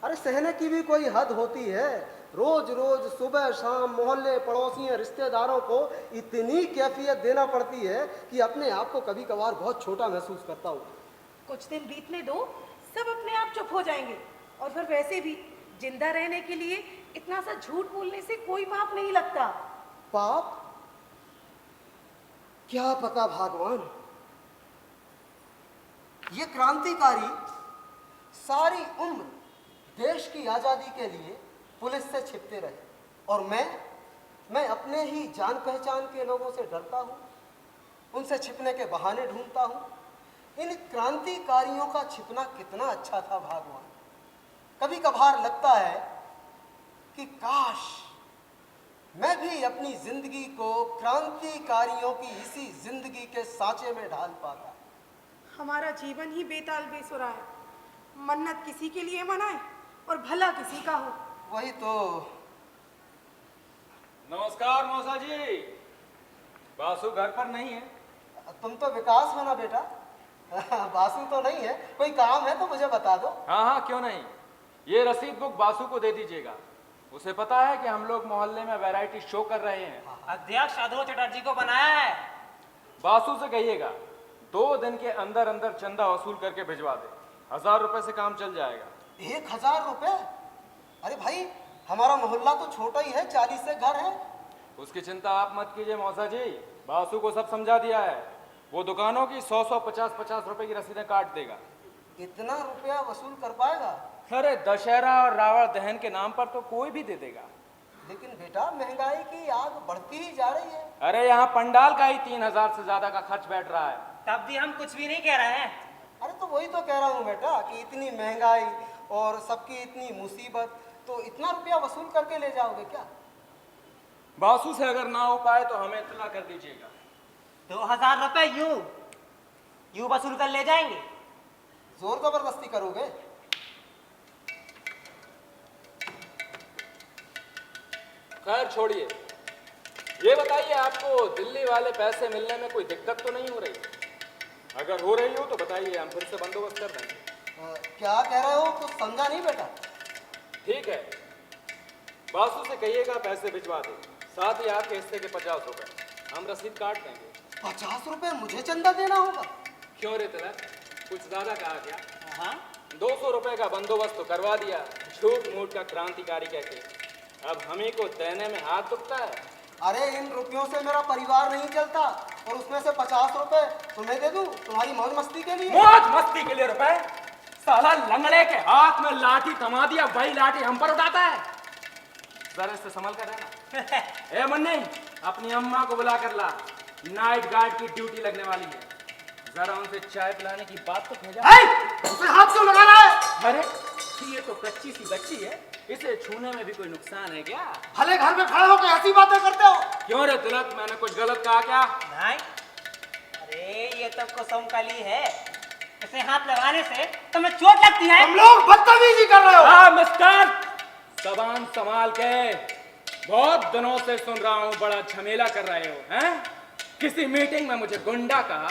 अरे सहने की भी कोई हद होती है। रोज रोज सुबह शाम मोहल्ले पड़ोसियों रिश्तेदारों को इतनी कैफियत देना पड़ती है कि अपने आप को कभी कभार बहुत छोटा महसूस करता हूँ। कुछ दिन बीतने दो, सब अपने आप चुप हो जाएंगे। और फिर वैसे भी जिंदा रहने के लिए इतना सा झूठ बोलने से कोई पाप नहीं लगता। पाप? क्या पता भगवान। ये क्रांतिकारी सारी उम्र देश की आजादी के लिए पुलिस से छिपते रहे, और मैं अपने ही जान पहचान के लोगों से डरता हूँ, उनसे छिपने के बहाने ढूंढता हूँ। इन क्रांतिकारियों का छिपना कितना अच्छा था भगवान। कभी कभार लगता है कि काश मैं भी अपनी जिंदगी को क्रांतिकारियों की इसी जिंदगी के सांचे में ढाल पाता। हमारा जीवन ही बेताल बेसुरा है। मन्नत किसी के लिए मनाए और भला किसी का हो। वही तो। नमस्कार मौसा जी, बासु घर पर नहीं है? तुम तो विकास हो ना बेटा। बासु तो नहीं है, कोई काम है तो मुझे बता दो। हाँ हाँ, क्यों नहीं। ये रसीद बुक बासु को दे दीजिएगा। उसे पता है कि हम लोग मोहल्ले में वैरायटी शो कर रहे हैं। अध्यक्ष अधो चटर्जी को बनाया है। बासु से कहिएगा 2 दिन के अंदर अंदर चंदा वसूल करके भिजवा दे। 1000 रुपए से काम चल जाएगा। 1000 रुपए? अरे भाई, हमारा मोहल्ला तो छोटा ही है, 40 से घर है। उसकी चिंता आप मत कीजिए मौसा जी, बासु को सब समझा दिया है। वो दुकानों की 100-100, 50-50 रुपए की रसीदें काट देगा। इतना रुपया वसूल कर पाएगा? अरे दशहरा और रावण दहन के नाम पर तो कोई भी दे देगा। लेकिन बेटा, महंगाई की आग बढ़ती ही जा रही है। अरे यहाँ पंडाल का ही 3000 से ज्यादा का खर्च बैठ रहा है। तब भी हम कुछ भी नहीं कह रहे हैं। अरे तो वही तो कह रहा हूँ बेटा कि इतनी महंगाई और सबकी इतनी मुसीबत, तो इतना रुपया वसूल करके ले जाओगे क्या? बासु से अगर ना हो पाए तो हमें इत्तला कर दीजिएगा। 2000 रुपए यूं वसूल कर ले जाएंगे। जोर जबरदस्ती करोगे? खैर छोड़िए, ये बताइए आपको दिल्ली वाले पैसे मिलने में कोई दिक्कत तो नहीं हो रही? अगर हो रही हो तो बताइए, हम फिर से बंदोबस्त कर देंगे। क्या कह रहे हो? कुछ समझा नहीं बेटा। ठीक है, बासु से कहिएगा पैसे भिजवा दे, साथ ही आपके हिस्से के 50 रुपए हम रसीद काट देंगे। 50 रुपए मुझे चंदा देना होगा? क्यों रे तिलक, कुछ ज्यादा कहा क्या? हाँ 200 रुपए का बंदोबस्त तो करवा दिया, झूठ मूठ का क्रांतिकारी कहके। अब हमी को देने में हाथ दुखता है। अरे इन रुपयों से मेरा परिवार नहीं चलता, और उसमें से 50 रुपए तुम्हें दे दूं तुम्हारी मौज मस्ती के लिए। मौज मस्ती के लिए रुपए? साला लंगड़े के हाथ में लाठी थमा दिया, वही लाठी हम पर उठाता है। जरा इससे संभल कर रहना। ए मुन्नी, अपनी अम्मा को बुला कर ला, नाइट गार्ड की ड्यूटी लगने वाली है। जरा उनसे चाय पिलाने की बात तो भेजा। उसे हाथ क्यों लगा रहा है? अरे ये तो कच्ची सी बच्ची है, इसे छूने में भी कोई नुकसान है क्या? भले घर में खड़े होकर ऐसी बातें करते हो? क्यों रे तिलक, मैंने कुछ गलत कहा क्या? नहीं, अरे ये तो कुसुम कली है, इसे हाथ लगाने से तुम्हें चोट लगती है। तुम लोग बदतमीजी कर रहे हो। हाँ मिस्टर, जबान संभाल के। बहुत दिनों से सुन रहा हूँ बड़ा झमेला कर रहे हो, हैं? किसी मीटिंग में मुझे गुंडा कहा,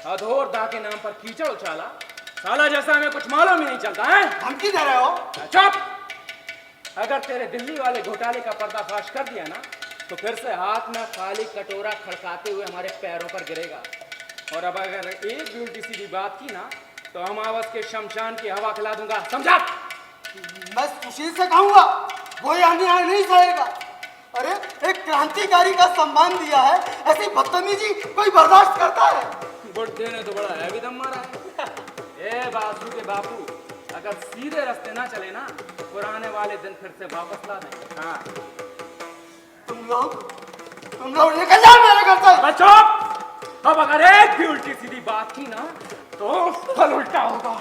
अधोर दा के नाम पर कीचड़ उछाला। साला जैसा हमें कुछ मालूम ही नहीं चलता है। धमकी दे रहे हो? चुप! अगर तेरे दिल्ली वाले घोटाले का पर्दाफाश कर दिया ना, तो फिर से हाथ में खाली कटोरा खड़काते हुए हमारे पैरों पर गिरेगा। और अब अगर एक भी उल्टी सीधी बात की ना, तो अमावस के शमशान की हवा खिला दूंगा, समझा? मैं सुशील से कहूंगा, वो ये अन्याय नहीं सहेगा। अरे एक क्रांतिकारी का सम्मान दिया है, ऐसी बदतमीजी कोई बर्दाश्त करता है? बुढ़े ने तो बड़ा हैवी दम मारा है। ए बासु के बापू, अगर सीधे रास्ते ना चले ना, पुराने वाले दिन फिर से वापस ला देंगे। हाँ तुम लोग निकल जाओ मेरे घर से। बच्चों, अब अगर एक भी उल्टी सीधी बात की ना, तो फल उल्टा होगा।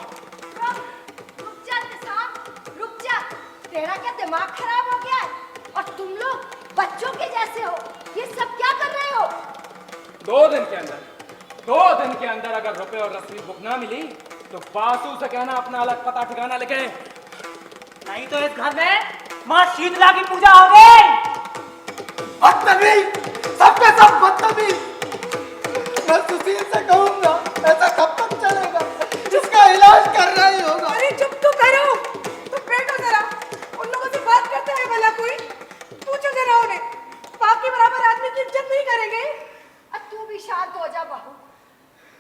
रुक जा निसार, रुक जा। तेरा क्या दिमाग खराब हो गया है? और तुम लोग बच्चों के जैसे हो, ये सब क्या कर रहे हो? 2 दिन के अंदर अगर रुपए और रसीद बुक ना मिली, तो बासु से कहना अपना अलग पता ठिकाना लिखे। नहीं तो इस घर में माँ शीतला की पूजा होगी। बदतमीज, सबके सब बदतमीज। मैं सुशील से कहूंगा, ऐसा कब तक चलेगा? इसका इलाज करना ही होगा। अरे चुप तो करो, तो बैठो जरा, उन लोगों से बात करता है भला कोई? पूछो जरा उन्हें, बाप के बराबर आदमी की इज्जत नहीं करेंगे? अब तू भी शांत हो जा बहू,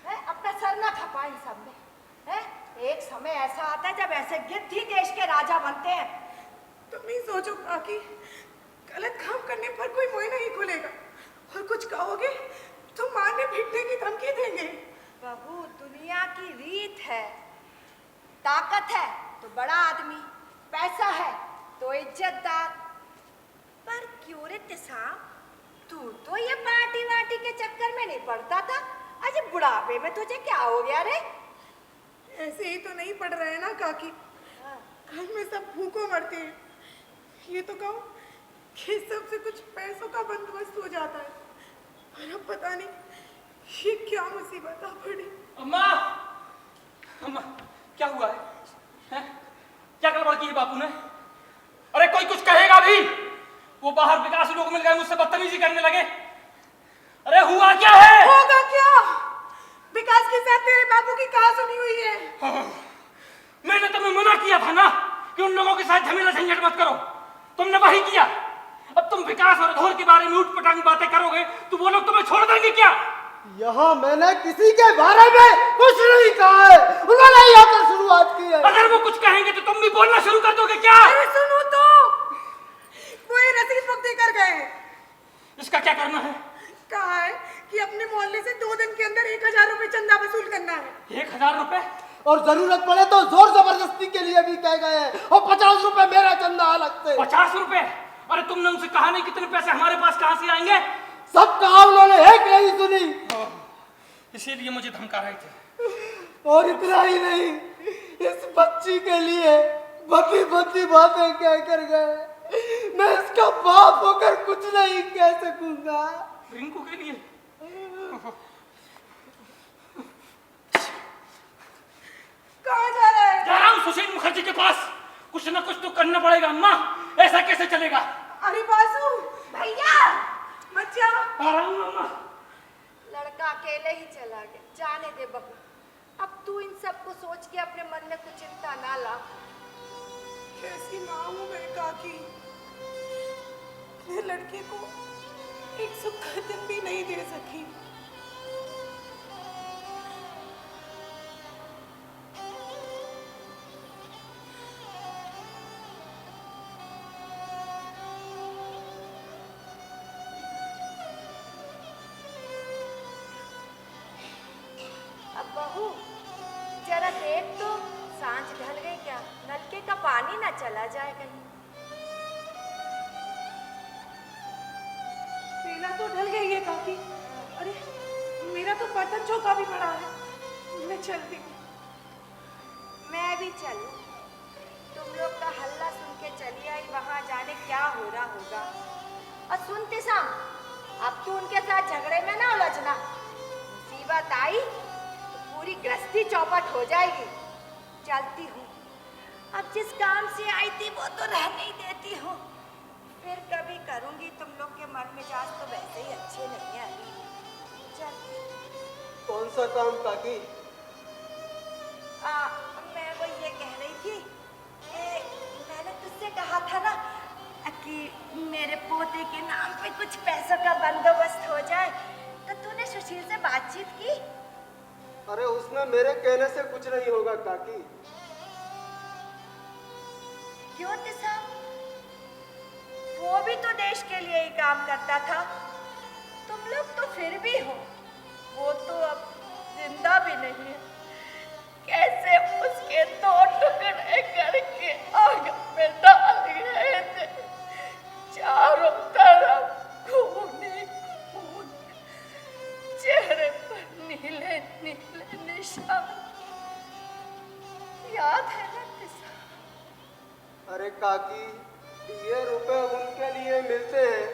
है? अपना सर ना खपा इन सब में, है? एक समय ऐसा आता है जब ऐसे गिद्ध ही देश के राजा बनते हैं। तुम ही सोचो काकी, गलत काम करने पर कोई मुंह नहीं खोलेगा, और कुछ कहोगे तो मारने पीटने की धमकी देंगे। बहू, दुनिया की रीत है, ताकत है तो बड़ा आदमी, पैसा है तो इज्जतदार। पर क्यों रे तिसाब, तू तो ये पार्टी वार्टी के चक्कर में नहीं पड़ता था, आज बुढ़ापे में तुझे क्या हो गया रे? ऐसे ही तो नहीं पड़ रहे ना काकी, घर में सब भूखों मरते हैं। ये तो कहूँ कि सबसे कुछ पैसों का बंदोबस्त हो जाता है, और अब पता नहीं ये क्या मुसीबत आ पड़ी। अम्मा, अम्मा, क्या हुआ है? हैं? क्या गड़बड़ की है बापू ने? अरे कोई कुछ कहेगा भी? वो बाहर विकास लोग मिल गए, मुझसे बदतमीजी करने लगे। अरे हुआ क्या है? होगा क्या? विकास के साथ तेरे बापू की कहा सुनी हुई है। हाँ, मैंने तुम्हें मना किया था ना कि उन लोगों के साथ झमेला झंझट मत करो, तुमने वही किया। अब तुम विकास और अधोर के बारे में उठपटांग बातें करोगे तो वो लोग तुम्हें छोड़ देंगे क्या? यहाँ मैंने किसी के बारे में कुछ नहीं कहा है, उन्होंने ही आकर शुरुआत की है। अगर वो कुछ कहेंगे तो तुम भी बोलना शुरू कर दोगे क्या? अरे सुनो तो, वो ये रसीद बुक देकर गए। इसका क्या करना है? कहा है कि अपने मोहल्ले से 2 दिन के अंदर 1000 रुपए चंदा वसूल करना है। 1000 रुपए? और जरूरत पड़े तो जोर जबरदस्ती के लिए भी कह गए हैं, और 50 रुपए मेरा चंदा अलग से। 50 रुपए? अरे तुमने उनसे कहा नहीं कितने पैसे हमारे पास कहां से आएंगे? सब कहा उन्होंने, एक नहीं सुनी, इसीलिए मुझे धमका रहे थे। और इतना ही नहीं, इस बच्ची के लिए बदी बदी बातें कह कर गए। मैं इसका बाप होकर कुछ नहीं कह सकूंगा। रिंकू के लिए कहाँ जा रहा है? जा रहा हूँ सुशील मुखर्जी के पास। कुछ ना कुछ तो करना पड़ेगा अम्मा, ऐसा कैसे चलेगा? अरे बासु, भैया मत जा। आ रहा हूँ अम्मा। लड़का अकेले ही चला गया, जाने दे बहू। अब तू इन सब को सोच के अपने मन में कुछ चिंता ना ला। कैसी माँ हूँ मैं काकी, अपने लड़के को एक सुख का दिन भी नहीं दे सकी। अब बहू जरा देख तो, सांझ ढल गई क्या? नलके का पानी ना चला जाए कहीं। बेला तो ढल गई है काकी। अरे मेरा तो बर्तन चौका भी पड़ा है, मैं चलती हूँ। मैं भी चलूं? तुम लोग का हल्ला सुन के चली आई, वहां जाने क्या हो रहा होगा। और सुनते साम, अब तू उनके साथ झगड़े में ना उलझना। मुसीबत आई तो पूरी गृहस्थी चौपट हो जाएगी। चलती हूँ, अब जिस काम से आई थी वो तो रहने ही देती हूँ। फिर कभी करूंगी, तुम लोग के मन मिजाज तो वैसे ही अच्छे नहीं है अभी। चल। कौन सा काम काकी? मैं वो ये कह रही थी कि मैंने तुझसे कहा था ना कि मेरे पोते के नाम पे कुछ पैसों का बंदोबस्त हो जाए, तो तूने सुशील से बातचीत की? अरे उसमें मेरे कहने से कुछ नहीं होगा काकी। क्यों तिसा? वो भी तो देश के लिए ही काम करता था। तुम लोग तो फिर भी हो, वो तो अब जिंदा भी नहीं है। कैसे उसके 2 टुकड़े करके आग में डाल गए थे। चारों तरफ खून ही खून, चेहरे पर नीले नीले निशान। याद है ना तिसा? अरे काकी, ये रुपए उनके लिए मिलते हैं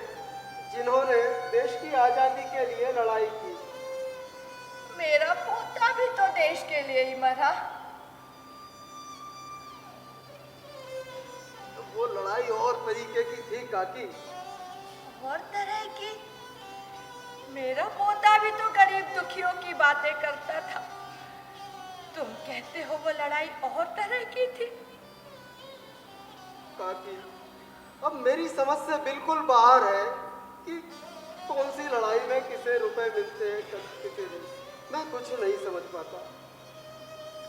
जिन्होंने देश की आजादी के लिए लड़ाई की। मेरा पोता भी तो देश के लिए ही मरा। वो लड़ाई और तरीके की थी काकी। और तरह की? मेरा पोता भी तो गरीब दुखियों की बातें करता था। तुम कहते हो वो लड़ाई और तरह की थी? काकी, अब मेरी समझ से बिल्कुल बाहर है कि कौन सी लड़ाई में किसे रुपए मिलते हैं, किसे नहीं। मैं कुछ नहीं समझ पाता।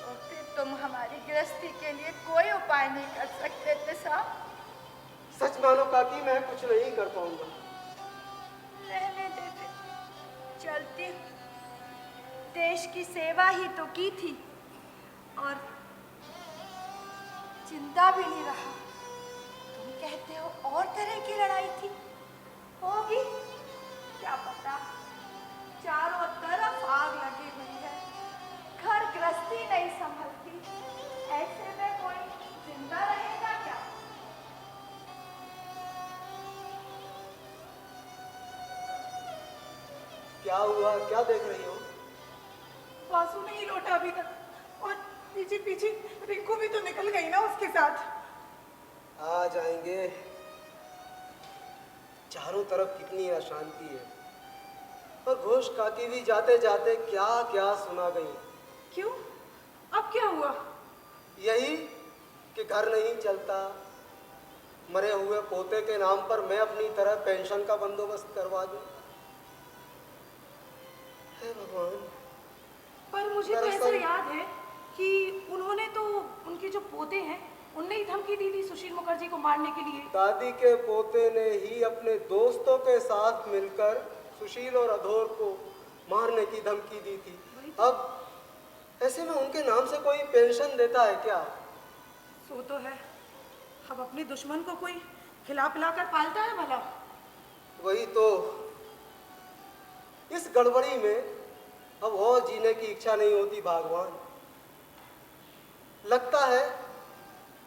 और फिर तुम हमारी गृहस्थी के लिए कोई उपाय नहीं कर सकते थे साहब? सच मानो काकी, मैं कुछ नहीं कर पाऊंगा। रहने देते, चलती हूँ। देश की सेवा ही तो की थी और चिंता भी नहीं रहा। तुम कहते हो और तरह की लड़ाई थी, होगी क्या पता। चारों तरफ आग लगी हुई है, घर गृहस्थी नहीं संभलती। ऐसे में कोई जिंदा रहेगा क्या? क्या हुआ, क्या देख रही हो? बासु नहीं लौटा अभी तक, और पीछे पीछे रिंकू भी तो निकल गई ना उसके साथ। आ जाएंगे। चारों तरफ कितनी अशांति है, और घोष काकी भी जाते जाते क्या क्या सुना गई। क्यों? अब क्या हुआ? यही कि घर नहीं चलता, मरे हुए पोते के नाम पर मैं अपनी तरह पेंशन का बंदोबस्त करवा दूं। हे भगवान। पर मुझे तो ऐसा याद है कि उन्होंने तो, उनके जो पोते हैं, उनने ही धमकी दी थी सुशील मुखर्जी को मारने के लिए। दादी के पोते ने ही अपने दोस्तों के साथ मिलकर सुशील और अधोर को मारने की धमकी दी थी। अब ऐसे में उनके नाम से कोई पेंशन देता है क्या? सो तो है, अब अपने दुश्मन को कोई खिला पिला कर पालता है भला? वही तो। इस गड़बड़ी में अब और जीने की इच्छा नहीं होती भगवान। लगता है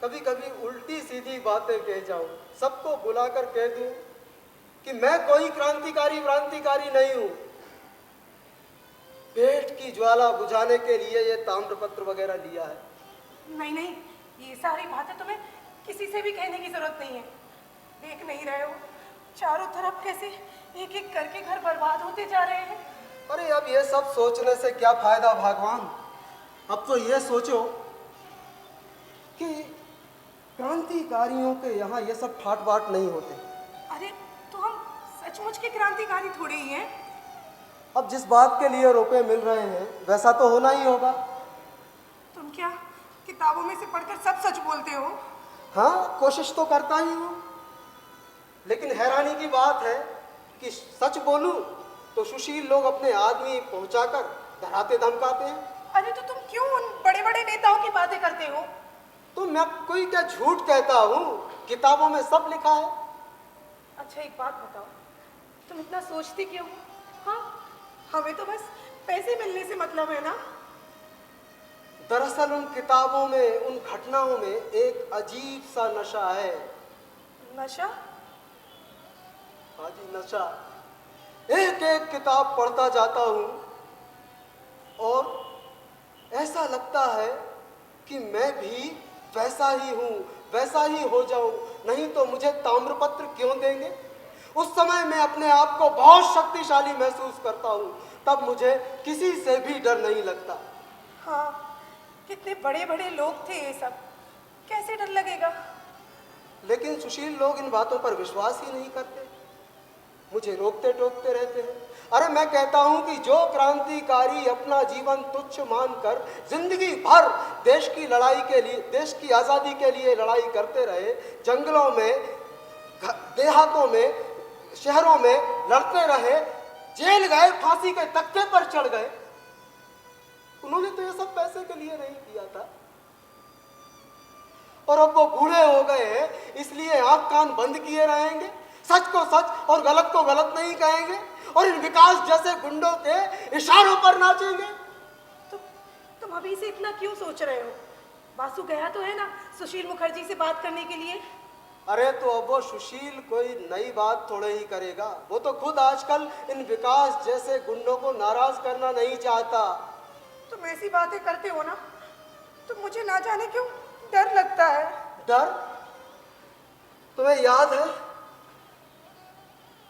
कभी कभी उल्टी सीधी बातें कह जाऊं, सबको बुलाकर कह दूं कि मैं कोई क्रांतिकारी नहीं हूं। पेट की ज्वाला बुझाने के लिए ये ताम्रपत्र वगैरह लिया है। नहीं नहीं, ये सारी बातें तुम्हें किसी से भी कहने की जरूरत नहीं है। देख नहीं रहे हो चारों तरफ कैसे एक एक करके घर बर्बाद होते जा रहे हैं। अरे अब ये सब सोचने से क्या फायदा भगवान। अब तो ये सोचो कि क्रांतिकारियों के यहाँ ये सब ठाट बाट नहीं होते। अरे तो हम सचमुच के क्रांतिकारी थोड़े ही हैं। अब जिस बात के लिए रुपए मिल रहे हैं वैसा तो होना ही होगा। तुम क्या किताबों में से पढ़कर सब सच बोलते हो? हाँ, कोशिश तो करता ही हूँ, लेकिन हैरानी की बात है कि सच बोलूं तो सुशील लोग अपने आदमी पहुंचाकर डराते धमकाते हैं। अरे तो तुम क्यों उन बड़े बड़े नेताओं की बातें करते हो? तो मैं कोई क्या झूठ कहता हूँ, किताबों में सब लिखा है। अच्छा एक बात बताओ, तुम इतना सोचती क्यों? हाँ, हमें तो बस पैसे मिलने से मतलब है ना। दरअसल उन किताबों में, उन घटनाओं में एक अजीब सा नशा है। नशा? हाँ जी, नशा। एक एक किताब पढ़ता जाता हूँ और ऐसा लगता है कि मैं भी वैसा ही हूँ, वैसा ही हो जाऊं, नहीं तो मुझे ताम्रपत्र क्यों देंगे। उस समय मैं अपने आप को बहुत शक्तिशाली महसूस करता हूँ, तब मुझे किसी से भी डर नहीं लगता। हाँ, कितने बड़े बड़े लोग थे ये सब, कैसे डर लगेगा। लेकिन सुशील लोग इन बातों पर विश्वास ही नहीं करते, मुझे रोकते टोकते रहते हैं। अरे मैं कहता हूं कि जो क्रांतिकारी अपना जीवन तुच्छ मानकर जिंदगी भर देश की लड़ाई के लिए, देश की आज़ादी के लिए लड़ाई करते रहे, जंगलों में, देहातों में, शहरों में लड़ते रहे, जेल गए, फांसी के तख्ते पर चढ़ गए, उन्होंने तो ये सब पैसे के लिए नहीं किया था। और अब वो बूढ़े हो गए हैं, इसलिए आंख कान बंद किए रहेंगे, सच को सच और गलत को गलत नहीं कहेंगे, और इन विकास जैसे गुंडों के इशारों पर नाचेंगे। तुम अभी से इतना क्यों सोच रहे हो? वासु गया तो है ना सुशील मुखर्जी से बात करने के लिए। अरे तो अब वो सुशील कोई नई बात थोड़े ही करेगा, वो तो खुद आजकल इन विकास जैसे गुंडों को नाराज करना नहीं चाहता। तुम ऐसी बातें करते हो ना तो मुझे ना जाने क्यों डर लगता है। डर? तुम्हें याद है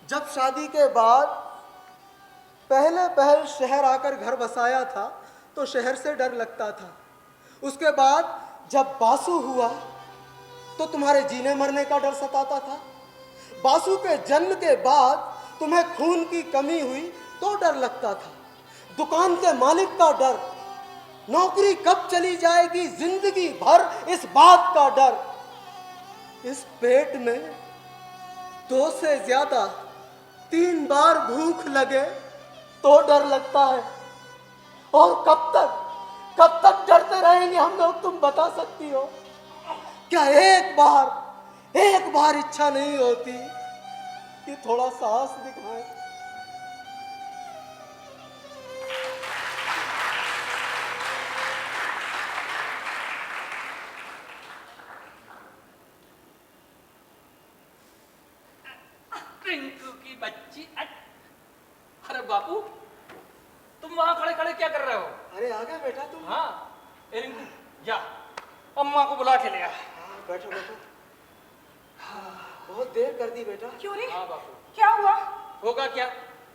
जब शादी के बाद पहले शहर आकर घर बसाया था तो शहर से डर लगता था। उसके बाद जब बासु हुआ तो तुम्हारे जीने मरने का डर सताता था। बासु के जन्म के बाद तुम्हें खून की कमी हुई तो डर लगता था। दुकान के मालिक का डर, नौकरी कब चली जाएगी जिंदगी भर इस बात का डर। इस पेट में 2 से ज्यादा 3 बार भूख लगे तो डर लगता है। और कब तक डरते रहेंगे हम लोग, तुम बता सकती हो? क्या एक बार इच्छा नहीं होती कि थोड़ा साहस दिखाएं? टिंकू की बच्ची। अरे बापू, तुम वहां खड़े खड़े क्या कर रहे हो? अरे आ गए बेटा तुम? हाँ, ए रिंकू जा अम्मा को बुला के ले आ। हाँ, बैठो बैठो। हाँ, बहुत देर कर दी बेटा। क्यों रे? हाँ बापू। क्या हुआ? होगा क्या,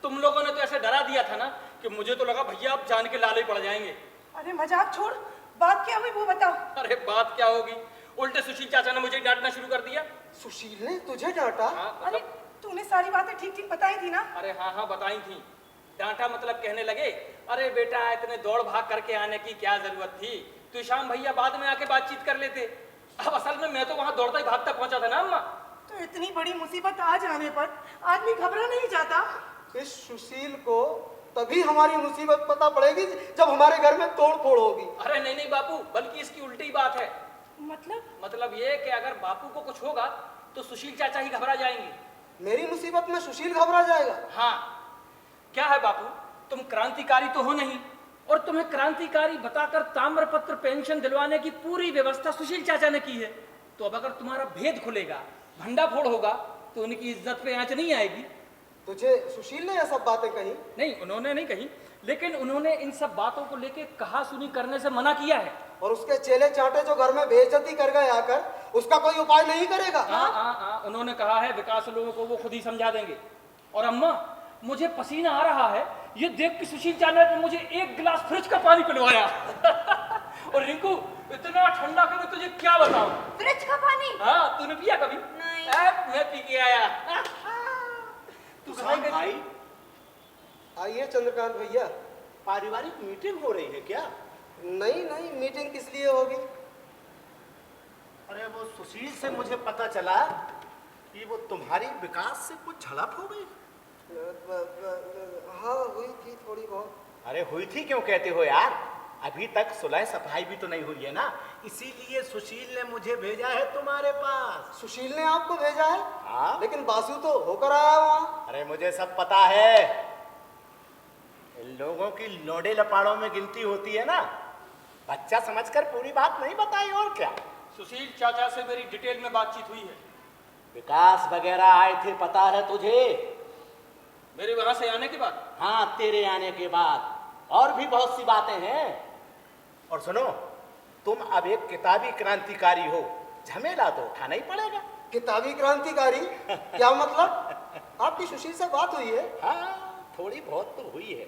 तुम लोगों ने तो ऐसे डरा दिया था ना कि मुझे तो लगा भैया आप जान के लाले पड़ जाएंगे। अरे मजाक छोड़, बात क्या हुई वो बताओ। अरे बात क्या होगी, उल्टे सुशील चाचा ने मुझे डांटना शुरू कर दिया। सुशील ने तुझे डांटा? हाँ अरे मतलब, तूने सारी बातें ठीक ठीक बताई थी ना। अरे हाँ बताई थी। डांटा मतलब कहने लगे, अरे बेटा इतने दौड़ भाग करके आने की क्या जरूरत थी, तो श्याम भैया बाद में आके बातचीत कर लेते। अब असल में मैं तो वहां दौड़ता ही भागता पहुंचा था ना अम्मा। तो इतनी बड़ी मुसीबत आ जाने पर आदमी घबरा नहीं जाता? इस सुशील को तभी हमारी मुसीबत पता पड़ेगी जब हमारे घर में तोड़ फोड़ होगी। अरे नहीं बापू, बल्कि इसकी उल्टी बात है। मतलब ये कि अगर बापू को कुछ होगा तो सुशील चाचा ही घबरा जाएंगे। मेरी मुसीबत में सुशील घबरा जाएगा? हाँ, क्या है बापू, तुम क्रांतिकारी तो हो नहीं, और तुम्हें क्रांतिकारी बताकर ताम्रपत्र पेंशन दिलवाने की पूरी व्यवस्था सुशील चाचा ने की है। तो अब अगर तुम्हारा भेद खुलेगा, भंडाफोड़ होगा, तो उनकी इज्जत पे आंच नहीं आएगी। तुझे सुशील ने यह सब बातें कही? नहीं, उन्होंने नहीं कही, लेकिन उन्होंने इन सब बातों को लेके कहा सुनी करने से मना किया है। और उसके चेले चाटे जो घर में बेइज्जती कर गए आकर, उसका कोई उपाय नहीं करेगा? हाँ, उन्होंने कहा है विकास लोगों को वो खुद ही समझा देंगे। और अम्मा, मुझे पसीना आ रहा है ये देख के सुशील चाचा ने मुझे एक गिलास फ्रिज का पानी पिलवाया। और रिंकू, इतना ठंडा कि मैं तुझे क्या बताऊं। फ्रिज का पानी? हाँ, तूने पिया कभी? नहीं। मैं पी के आया। तू तुषार कहाँ भाई, आइए चंद्रकांत भैया। पारिवारिक मीटिंग हो रही है क्या? नहीं नहीं, मीटिंग किस लिए होगी? अरे वो सुशील से मुझे पता चला कि वो तुम्हारी विकास से कुछ झड़प हो गई। हाँ, हुई थी थोड़ी बहुत। अरे हुई थी क्यों कहते हो यार? अभी तक सुलह सफाई भी तो नहीं हुई है ना, इसीलिए सुशील ने मुझे भेजा है तुम्हारे पास। सुशील ने आपको भेजा है? हाँ। लेकिन बासु तो होकर आया वहाँ। अरे मुझे सब पता है। इन लोगों की लोडे लपाड़ों में गिनती होती है ना, बच्चा समझकर पूरी बात नहीं बताई और क्या। सुशील चाचा से मेरी डिटेल में बातचीत हुई है। विकास वगैरह आए थे, पता है तुझे? मेरे वहां से आने के बाद? हाँ, तेरे आने के बाद। और भी बहुत सी बातें हैं। और सुनो, तुम अब एक किताबी क्रांतिकारी हो, झमेला तो उठाना ही पड़ेगा। किताबी क्रांतिकारी? क्या मतलब? आपकी सुशील से बात हुई है? हाँ, थोड़ी बहुत तो हुई है,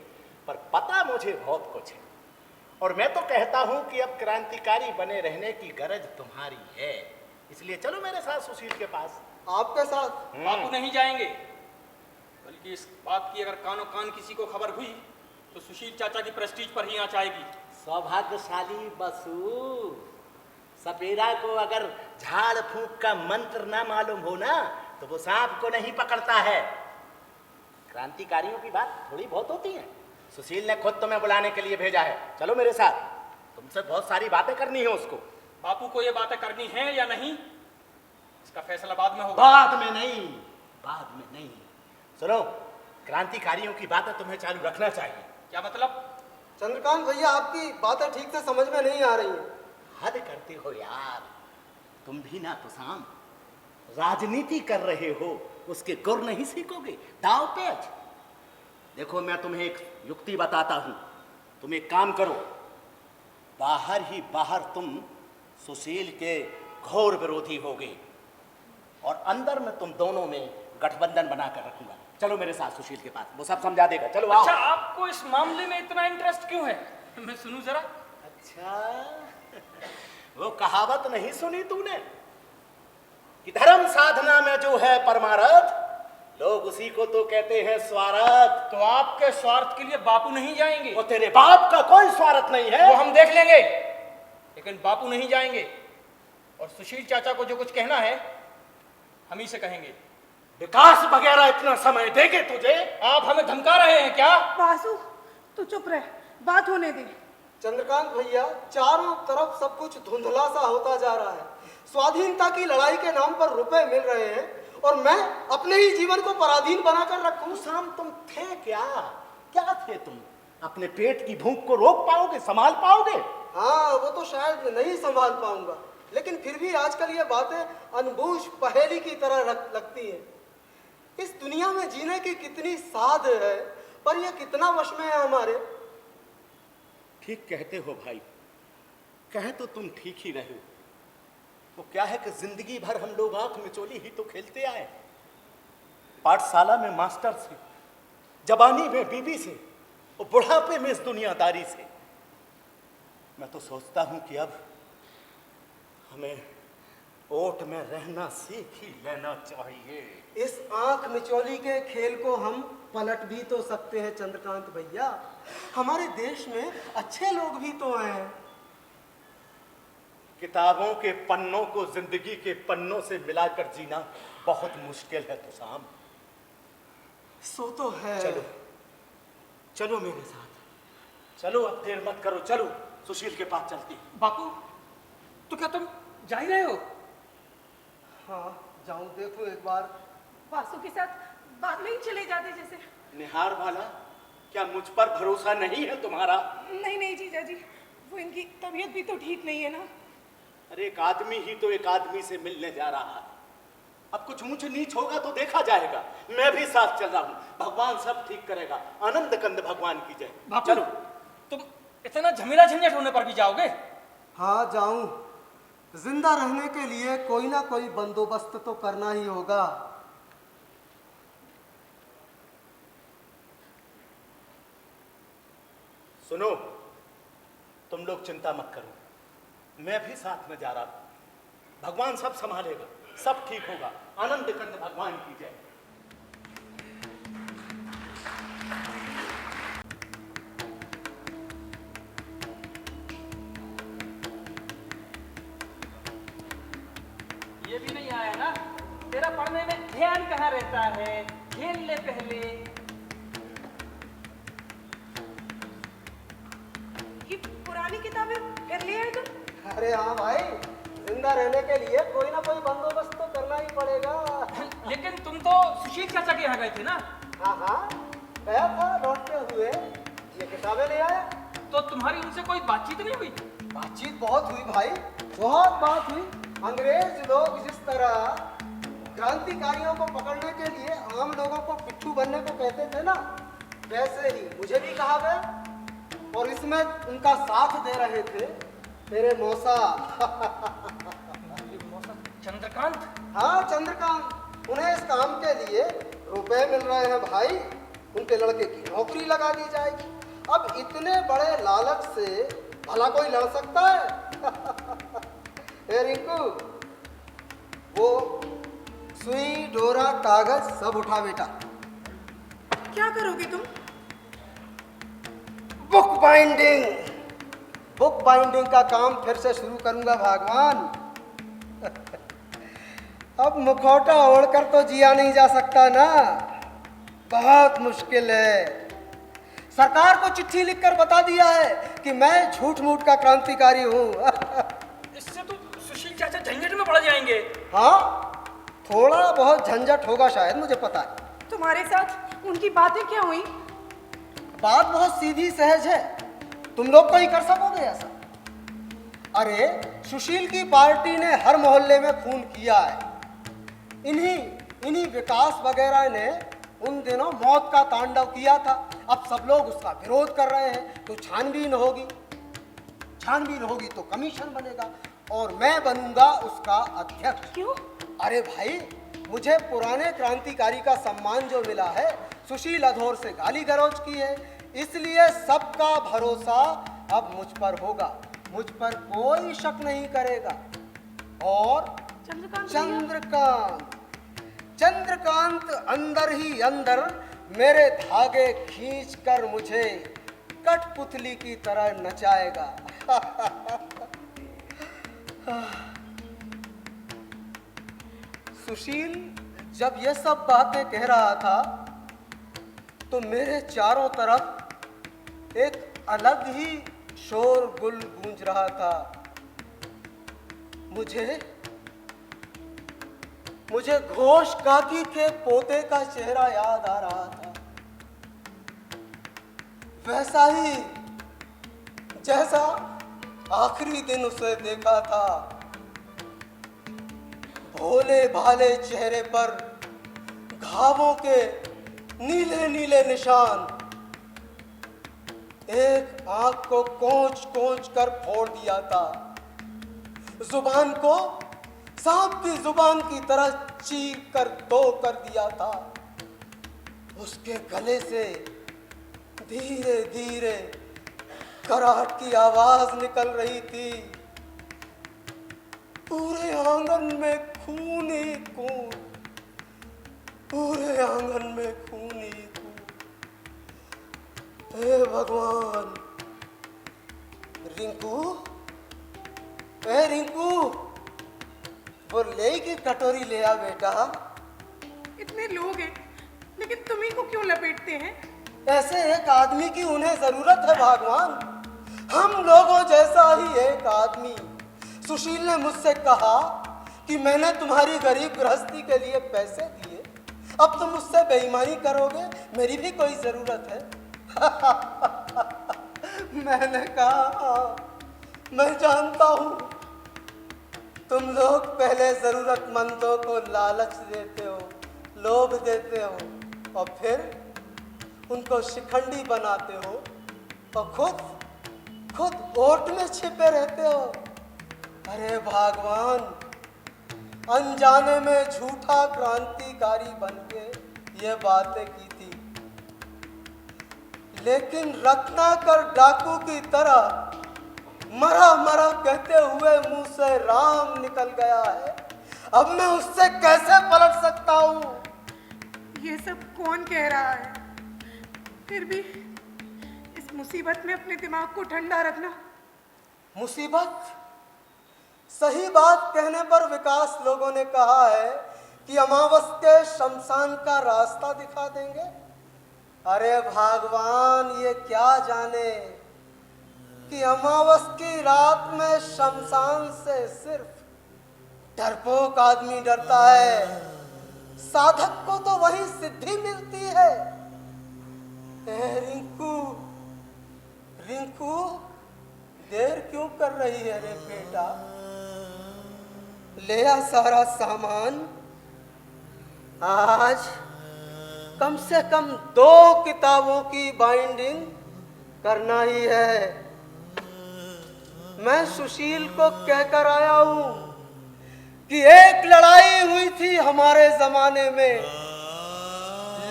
पर पता मुझे बहुत कुछ है। और मैं तो कहता हूं कि अब क्रांतिकारी बने रहने की गरज तुम्हारी है, इसलिए चलो मेरे साथ सुशील के पास। आपके साथ? बापू नहीं जाएंगे, बल्कि इस बात की अगर कानो कान किसी को खबर हुई तो सुशील चाचा की प्रेस्टीज पर ही आंच आएगी। सौभाग्यशाली बसु, सपेरा को अगर झाड़ फूंक का मंत्र ना मालूम हो ना, तो वो सांप को नहीं पकड़ता है। क्रांतिकारियों की बात थोड़ी बहुत होती है। सुशील ने खुद तुम्हें बुलाने के लिए भेजा है, चलो मेरे साथ, तुमसे बहुत सारी बातें करनी है उसको। बापू को ये बातें करनी है या नहीं, इसका फैसला बाद में होगा। बाद में नहीं, बाद में नहीं। सुनो, क्रांतिकारियों की बातें तुम्हें चालू रखना चाहिए। क्या मतलब? चंद्रकांत भैया, आपकी बातें ठीक से समझ में नहीं आ रही हैं। हद करते हो यार, तुम भी ना तो शाम राजनीति कर रहे हो, उसके गुर नहीं सीखोगे, दाव पेच। देखो, मैं तुम्हें एक युक्ति बताता हूं, तुम एक काम करो, बाहर ही बाहर तुम सुशील के घोर विरोधी होगे, और अंदर में तुम दोनों में गठबंधन बनाकर रखूंगा। चलो मेरे साथ सुशील के पास, वो सब समझा देगा। चलो आओ। अच्छा, आपको इस मामले में इतना इंटरेस्ट क्यों है? मैं सुनूं जरा। अच्छा, वो कहावत नहीं सुनी तूने कि धर्म साधना में जो है परमारथ, लोग उसी को तो कहते हैं स्वार्थ। तो आपके स्वार्थ के लिए बापू नहीं जाएंगे? वो तेरे बाप का कोई स्वार्थ नहीं है। वो हम देख लेंगे, लेकिन बापू नहीं जाएंगे। और सुशील चाचा को जो कुछ कहना है हम ही से कहेंगे। विकास वगैरह इतना समय देंगे तुझे? आप हमें धमका रहे हैं क्या? बासु, तू चुप रह, बात होने दे। चंद्रकांत भैया, चारों तरफ सब कुछ धुंधला सा होता जा रहा है। स्वाधीनता की लड़ाई के नाम पर रुपए मिल रहे हैं, और मैं अपने ही जीवन को पराधीन बनाकर रखूं। शाम तुम थे क्या थे तुम? अपने पेट की भूख को रोक पाओगे, संभाल पाओगे? हाँ, वो तो शायद नहीं संभाल पाऊंगा, लेकिन फिर भी आजकल ये बातें अनबूझ पहेली की तरह लगती हैं। इस दुनिया में जीने की कितनी साध है, पर ये कितना वश में है हमारे। ठीक कहते हो भाई, कहे तो तुम ठीक ही रहे हो। वो क्या है कि जिंदगी भर हम लोग आंख मिचोली ही तो खेलते आए, पाठशाला में मास्टर से, जवानी में बीबी से, और बुढ़ापे में इस दुनियादारी से। मैं तो सोचता हूं कि अब हमें ओट में रहना सीख ही लेना चाहिए। इस आंख मिचौली के खेल को हम पलट भी तो सकते हैं चंद्रकांत भैया। हमारे देश में अच्छे लोग भी तो हैं। किताबों के पन्नों को जिंदगी के पन्नों से मिलाकर जीना बहुत मुश्किल है तुसाम। सो तो है। चलो चलो मेरे साथ, चलो, अब देर मत करो, चलो सुशील के पास चलते हैं। बापू, तो क्या तुम जा ही रहे हो? हाँ, जाऊं, देखो एक बार। बासु के साथ बाद में ही चले जाते जैसे। निहार वाला, क्या मुझ पर भरोसा नहीं है तुम्हारा? नहीं नहीं जीजा जी, वो इनकी तबीयत भी तो ठीक नहीं है ना। अरे एक आदमी ही तो एक आदमी से मिलने जा रहा है। अब कुछ ऊंच नीच होगा तो देखा जाएगा। मैं भी साथ चल रहा हूँ, भगवान सब ठीक करेगा। आनंद कंद भगवान की जय। बापू, चलो। तुम इतना झमेला झंझट होने पर भी जाओगे? हाँ जाऊं, जिंदा रहने के लिए कोई ना कोई बंदोबस्त तो करना ही होगा। सुनो, तुम लोग चिंता मत करो, मैं भी साथ में जा रहा हूं। भगवान सब संभालेगा, सब ठीक होगा। आनंद कंद भगवान की जय। ये भी नहीं आया ना? तेरा पढ़ने में ध्यान कहाँ रहता है? खेल ले पहले। ये पुरानी किताबें फिर ले आए तुम? अरे हाँ भाई, जिंदा रहने के लिए कोई ना कोई बंदोबस्त तो करना ही पड़ेगा। लेकिन तुम तो सुशील चाचा के यहाँ गए थे ना? हाँ हाँ, गया था, लौटते हुए ये किताबें ले आया। तो तुम्हारी उनसे कोई बातचीत नहीं हुई? बातचीत बहुत हुई भाई, बहुत बात हुई। अंग्रेज लोग जिस तरह क्रांतिकारियों को पकड़ने के लिए आम लोगों को पिट्ठू बनने को कहते थे ना, वैसे ही मुझे भी कहा गया। और इसमें उनका साथ दे रहे थे मेरे मौसा। चंद्रकांत? हाँ चंद्रकांत, उन्हें इस काम के लिए रुपए मिल रहे हैं भाई। उनके लड़के की नौकरी लगा दी जाएगी। अब इतने बड़े लालच से भला कोई लड़ सकता है? ए रिंकू, वो सुई डोरा कागज सब उठा बेटा। क्या करोगे तुम? बुक बाइंडिंग, बुक बाइंडिंग का काम फिर से शुरू करूंगा भगवान। अब मुखौटा ओढ़कर तो जिया नहीं जा सकता ना, बहुत मुश्किल है। सरकार को चिट्ठी लिखकर बता दिया है कि मैं झूठ मूठ का क्रांतिकारी हूँ। इससे तो सुशील चाचा झंझट में पड़ जाएंगे। हाँ, थोड़ा बहुत झंझट होगा शायद, मुझे पता है। तुम्हारे साथ उनकी बातें क्या हुई? बात बहुत सीधी सहज है, तुम लोग तो ही कर सकोगे ऐसा। अरे सुशील की पार्टी ने हर मोहल्ले में खून किया है। इन्हीं विकास वगैरह ने उन दिनों मौत का तांडव किया था। अब सब लोग उसका विरोध कर रहे हैं, तो छानबीन होगी। छानबीन होगी तो कमीशन बनेगा और मैं बनूंगा उसका अध्यक्ष। क्यों? अरे भाई, मुझे पुराने क्रांतिकारी का सम्मान जो मिला है, सुशील अधोर से गाली गलौज की है, इसलिए सबका भरोसा अब मुझ पर होगा। मुझ पर कोई शक नहीं करेगा। और चंद्रकांत अंदर ही अंदर मेरे धागे खींचकर मुझे कठपुतली की तरह नचाएगा। सुशील जब ये सब बातें कह रहा था तो मेरे चारों तरफ एक अलग ही शोरगुल गूंज रहा था। मुझे घोष काकी के पोते का चेहरा याद आ रहा था, वैसा ही जैसा आखिरी दिन उसे देखा था। भोले भाले चेहरे पर घावों के नीले नीले निशान, एक आंख को कोंच कोंच कर फोड़ दिया था, जुबान को सांप की जुबान की तरह चीर कर दो कर दिया था। उसके गले से धीरे धीरे कराहट की आवाज निकल रही थी। पूरे आंगन में खून ही खून, पूरे आंगन में खून ही खून। हे भगवान! रिंकू, ए रिंकू, वो ले की कटोरी ले आ बेटा। इतने लोग हैं, लेकिन तुम्ही को क्यों लपेटते हैं? ऐसे एक आदमी की उन्हें जरूरत है भगवान। हम लोगों जैसा ही एक आदमी। सुशील ने मुझसे कहा कि मैंने तुम्हारी गरीब गृहस्थी के लिए पैसे दिए, अब तुम मुझसे बेईमानी करोगे, मेरी भी कोई जरूरत है। मैंने कहा मैं जानता हूँ तुम लोग पहले जरूरतमंदों को लालच देते हो, लोभ देते हो और फिर उनको शिखंडी बनाते हो और खुद ओट में छिपे रहते हो। अरे भगवान, अनजाने में झूठा क्रांतिकारी बनके ये बातें की थी, लेकिन रत्नाकर डाकू की तरह मरा मरा कहते हुए मुंह से राम निकल गया है। अब मैं उससे कैसे पलट सकता हूँ? ये सब कौन कह रहा है? फिर भी इस मुसीबत में अपने दिमाग को ठंडा रखना। मुसीबत? सही बात कहने पर विकास लोगों ने कहा है कि अमावस के शमशान का रास्ता दिखा देंगे। अरे भगवान, ये क्या जाने कि अमावस की रात में शमशान से सिर्फ डरपोक आदमी डरता है, साधक को तो वही सिद्धि मिलती है। रिंकू, रिंकू, देर क्यों कर रही है रे बेटा? ले आ सारा सामान। आज कम से कम 2 किताबों की बाइंडिंग करना ही है। मैं सुशील को कहकर आया हूं कि एक लड़ाई हुई थी हमारे जमाने में,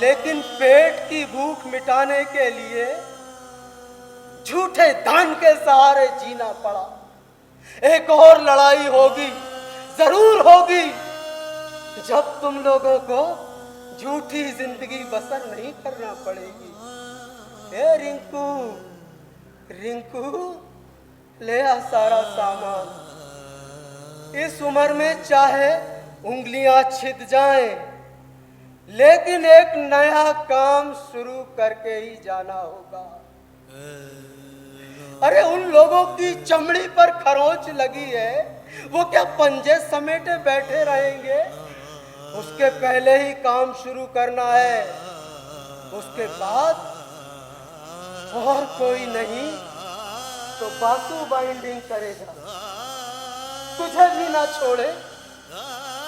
लेकिन पेट की भूख मिटाने के लिए झूठे दान के सहारे जीना पड़ा। एक और लड़ाई होगी, जरूर होगी, जब तुम लोगों को झूठी जिंदगी बसर नहीं करना पड़ेगी। ए रिंकू, रिंकू, ले आ सारा सामान। इस उम्र में चाहे उंगलियां छिद जाएं, लेकिन एक नया काम शुरू करके ही जाना होगा। अरे उन लोगों की चमड़ी पर खरोंच लगी है, वो क्या पंजे समेटे बैठे रहेंगे? उसके पहले ही काम शुरू करना है। उसके बाद और कोई नहीं तो बासु बाइंडिंग करेगा। तुझे भी ना छोड़े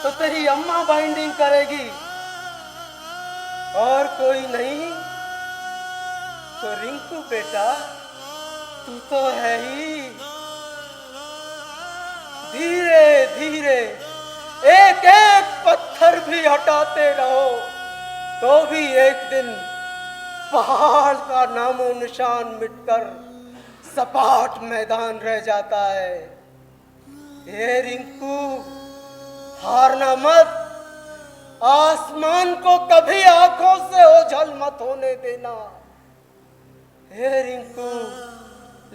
तो तेरी अम्मा बाइंडिंग करेगी, और कोई नहीं तो रिंकू बेटा तू तो है ही। धीरे धीरे एक एक पत्थर भी हटाते रहो तो भी एक दिन पहाड़ का नामो निशान मिटकर सपाट मैदान रह जाता है। ये रिंकू, हारना मत। आसमान को कभी आंखों से ओझल मत होने देना। हे रिंकू,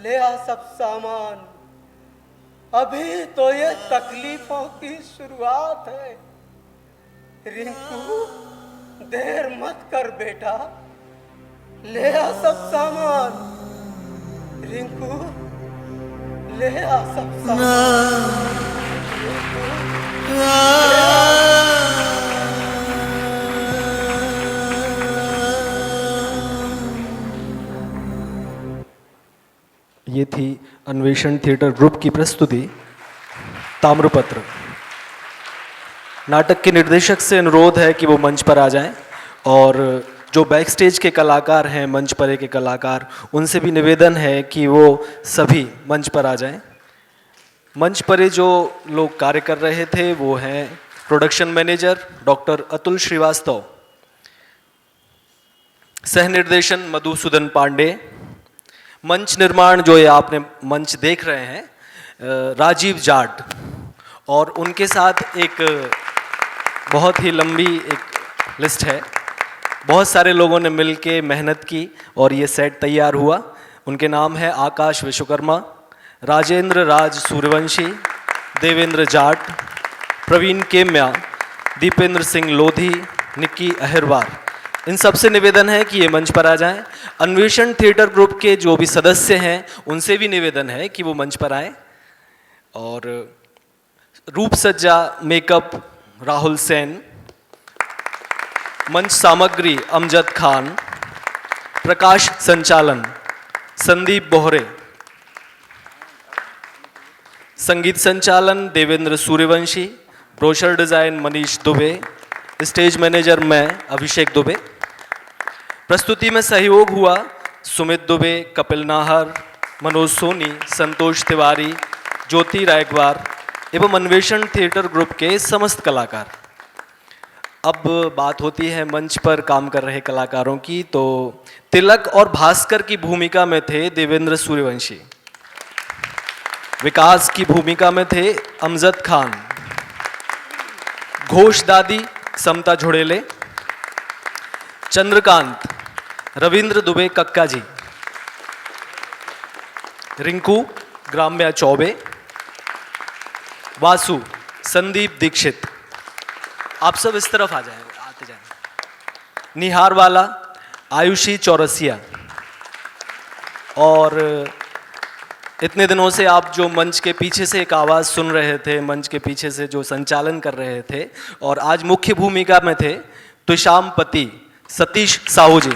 ले आ सब सामान। अभी तो ये तकलीफों की शुरुआत है। रिंकू, देर मत कर बेटा, ले आ सब सामान। रिंकू, ले आ सब सामान। ये थी अन्वेषण थिएटर ग्रुप की प्रस्तुति ताम्रपत्र। नाटक के निर्देशक से अनुरोध है कि वो मंच पर आ जाएं, और जो बैक स्टेज के कलाकार हैं, मंच परे के कलाकार, उनसे भी निवेदन है कि वो सभी मंच पर आ जाएं। मंच परे जो लोग कार्य कर रहे थे वो हैं production manager doctor Atul Shrivastava, सह निर्देशन मधुसूदन पांडे, मंच निर्माण जो ये आपने मंच देख रहे हैं राजीव जाट, और उनके साथ एक बहुत ही लंबी एक लिस्ट है। बहुत सारे लोगों ने मिलके मेहनत की और ये सेट तैयार हुआ। उनके नाम है आकाश विश्वकर्मा, राजेंद्र राज सूर्यवंशी, देवेंद्र जाट, प्रवीण केम्या, दीपेंद्र सिंह लोधी, निक्की अहिरवार। इन सबसे निवेदन है कि ये मंच पर आ जाएं। अन्वेषण थिएटर ग्रुप के जो भी सदस्य हैं उनसे भी निवेदन है कि वो मंच पर आएं। और रूप सज्जा मेकअप राहुल सेन, मंच सामग्री अमजद खान, प्रकाश संचालन संदीप बोहरे, संगीत संचालन Devendra Suryavanshi, brochure design Manish Dubey, stage manager मैं अभिषेक दुबे। प्रस्तुति में सहयोग हुआ सुमित दुबे, कपिल नाहर, मनोज सोनी, संतोष तिवारी, ज्योति रायकवार एवं अन्वेषण थिएटर ग्रुप के समस्त कलाकार। अब बात होती है मंच पर काम कर रहे कलाकारों की। तो तिलक और भास्कर की भूमिका में थे देवेंद्र सूर्यवंशी, विकास की भूमिका में थे अमजद खान, घोष दादी समता झुड़ेले, चंद्रकांत रविंद्र दुबे कक्का जी, रिंकू ग्राम्या चौबे, वासु संदीप दीक्षित। आप सब इस तरफ आ जाएंगे, आते जाएंगे। निहारवाला आयुषी चौरसिया। और इतने दिनों से आप जो मंच के पीछे से एक आवाज़ सुन रहे थे, मंच के पीछे से जो संचालन कर रहे थे और आज मुख्य भूमिका में थे तुषाम पति सतीश साहू जी।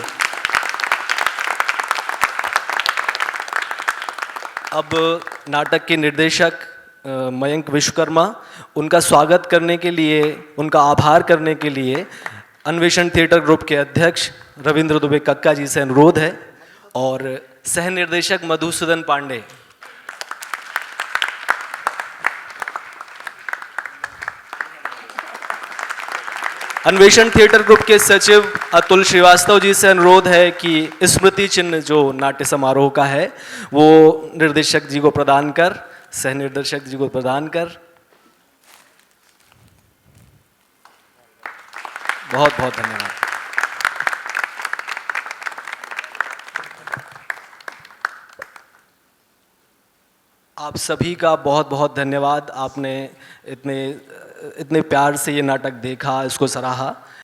अब नाटक के निर्देशक मयंक विश्वकर्मा, उनका स्वागत करने के लिए, उनका आभार करने के लिए अन्वेषण थिएटर ग्रुप के अध्यक्ष रविंद्र दुबे कक्का जी से अनुरोध है और सह निर्देशक मधुसूदन पांडे। अन्वेषण थिएटर ग्रुप के सचिव अतुल श्रीवास्तव जी से अनुरोध है कि स्मृति चिन्ह जो नाट्य समारोह का है वो निर्देशक जी को प्रदान कर, सह निर्देशक जी को प्रदान कर। बहुत बहुत धन्यवाद। आप सभी का बहुत बहुत धन्यवाद। आपने इतने प्यार से ये नाटक देखा, इसको सराहा।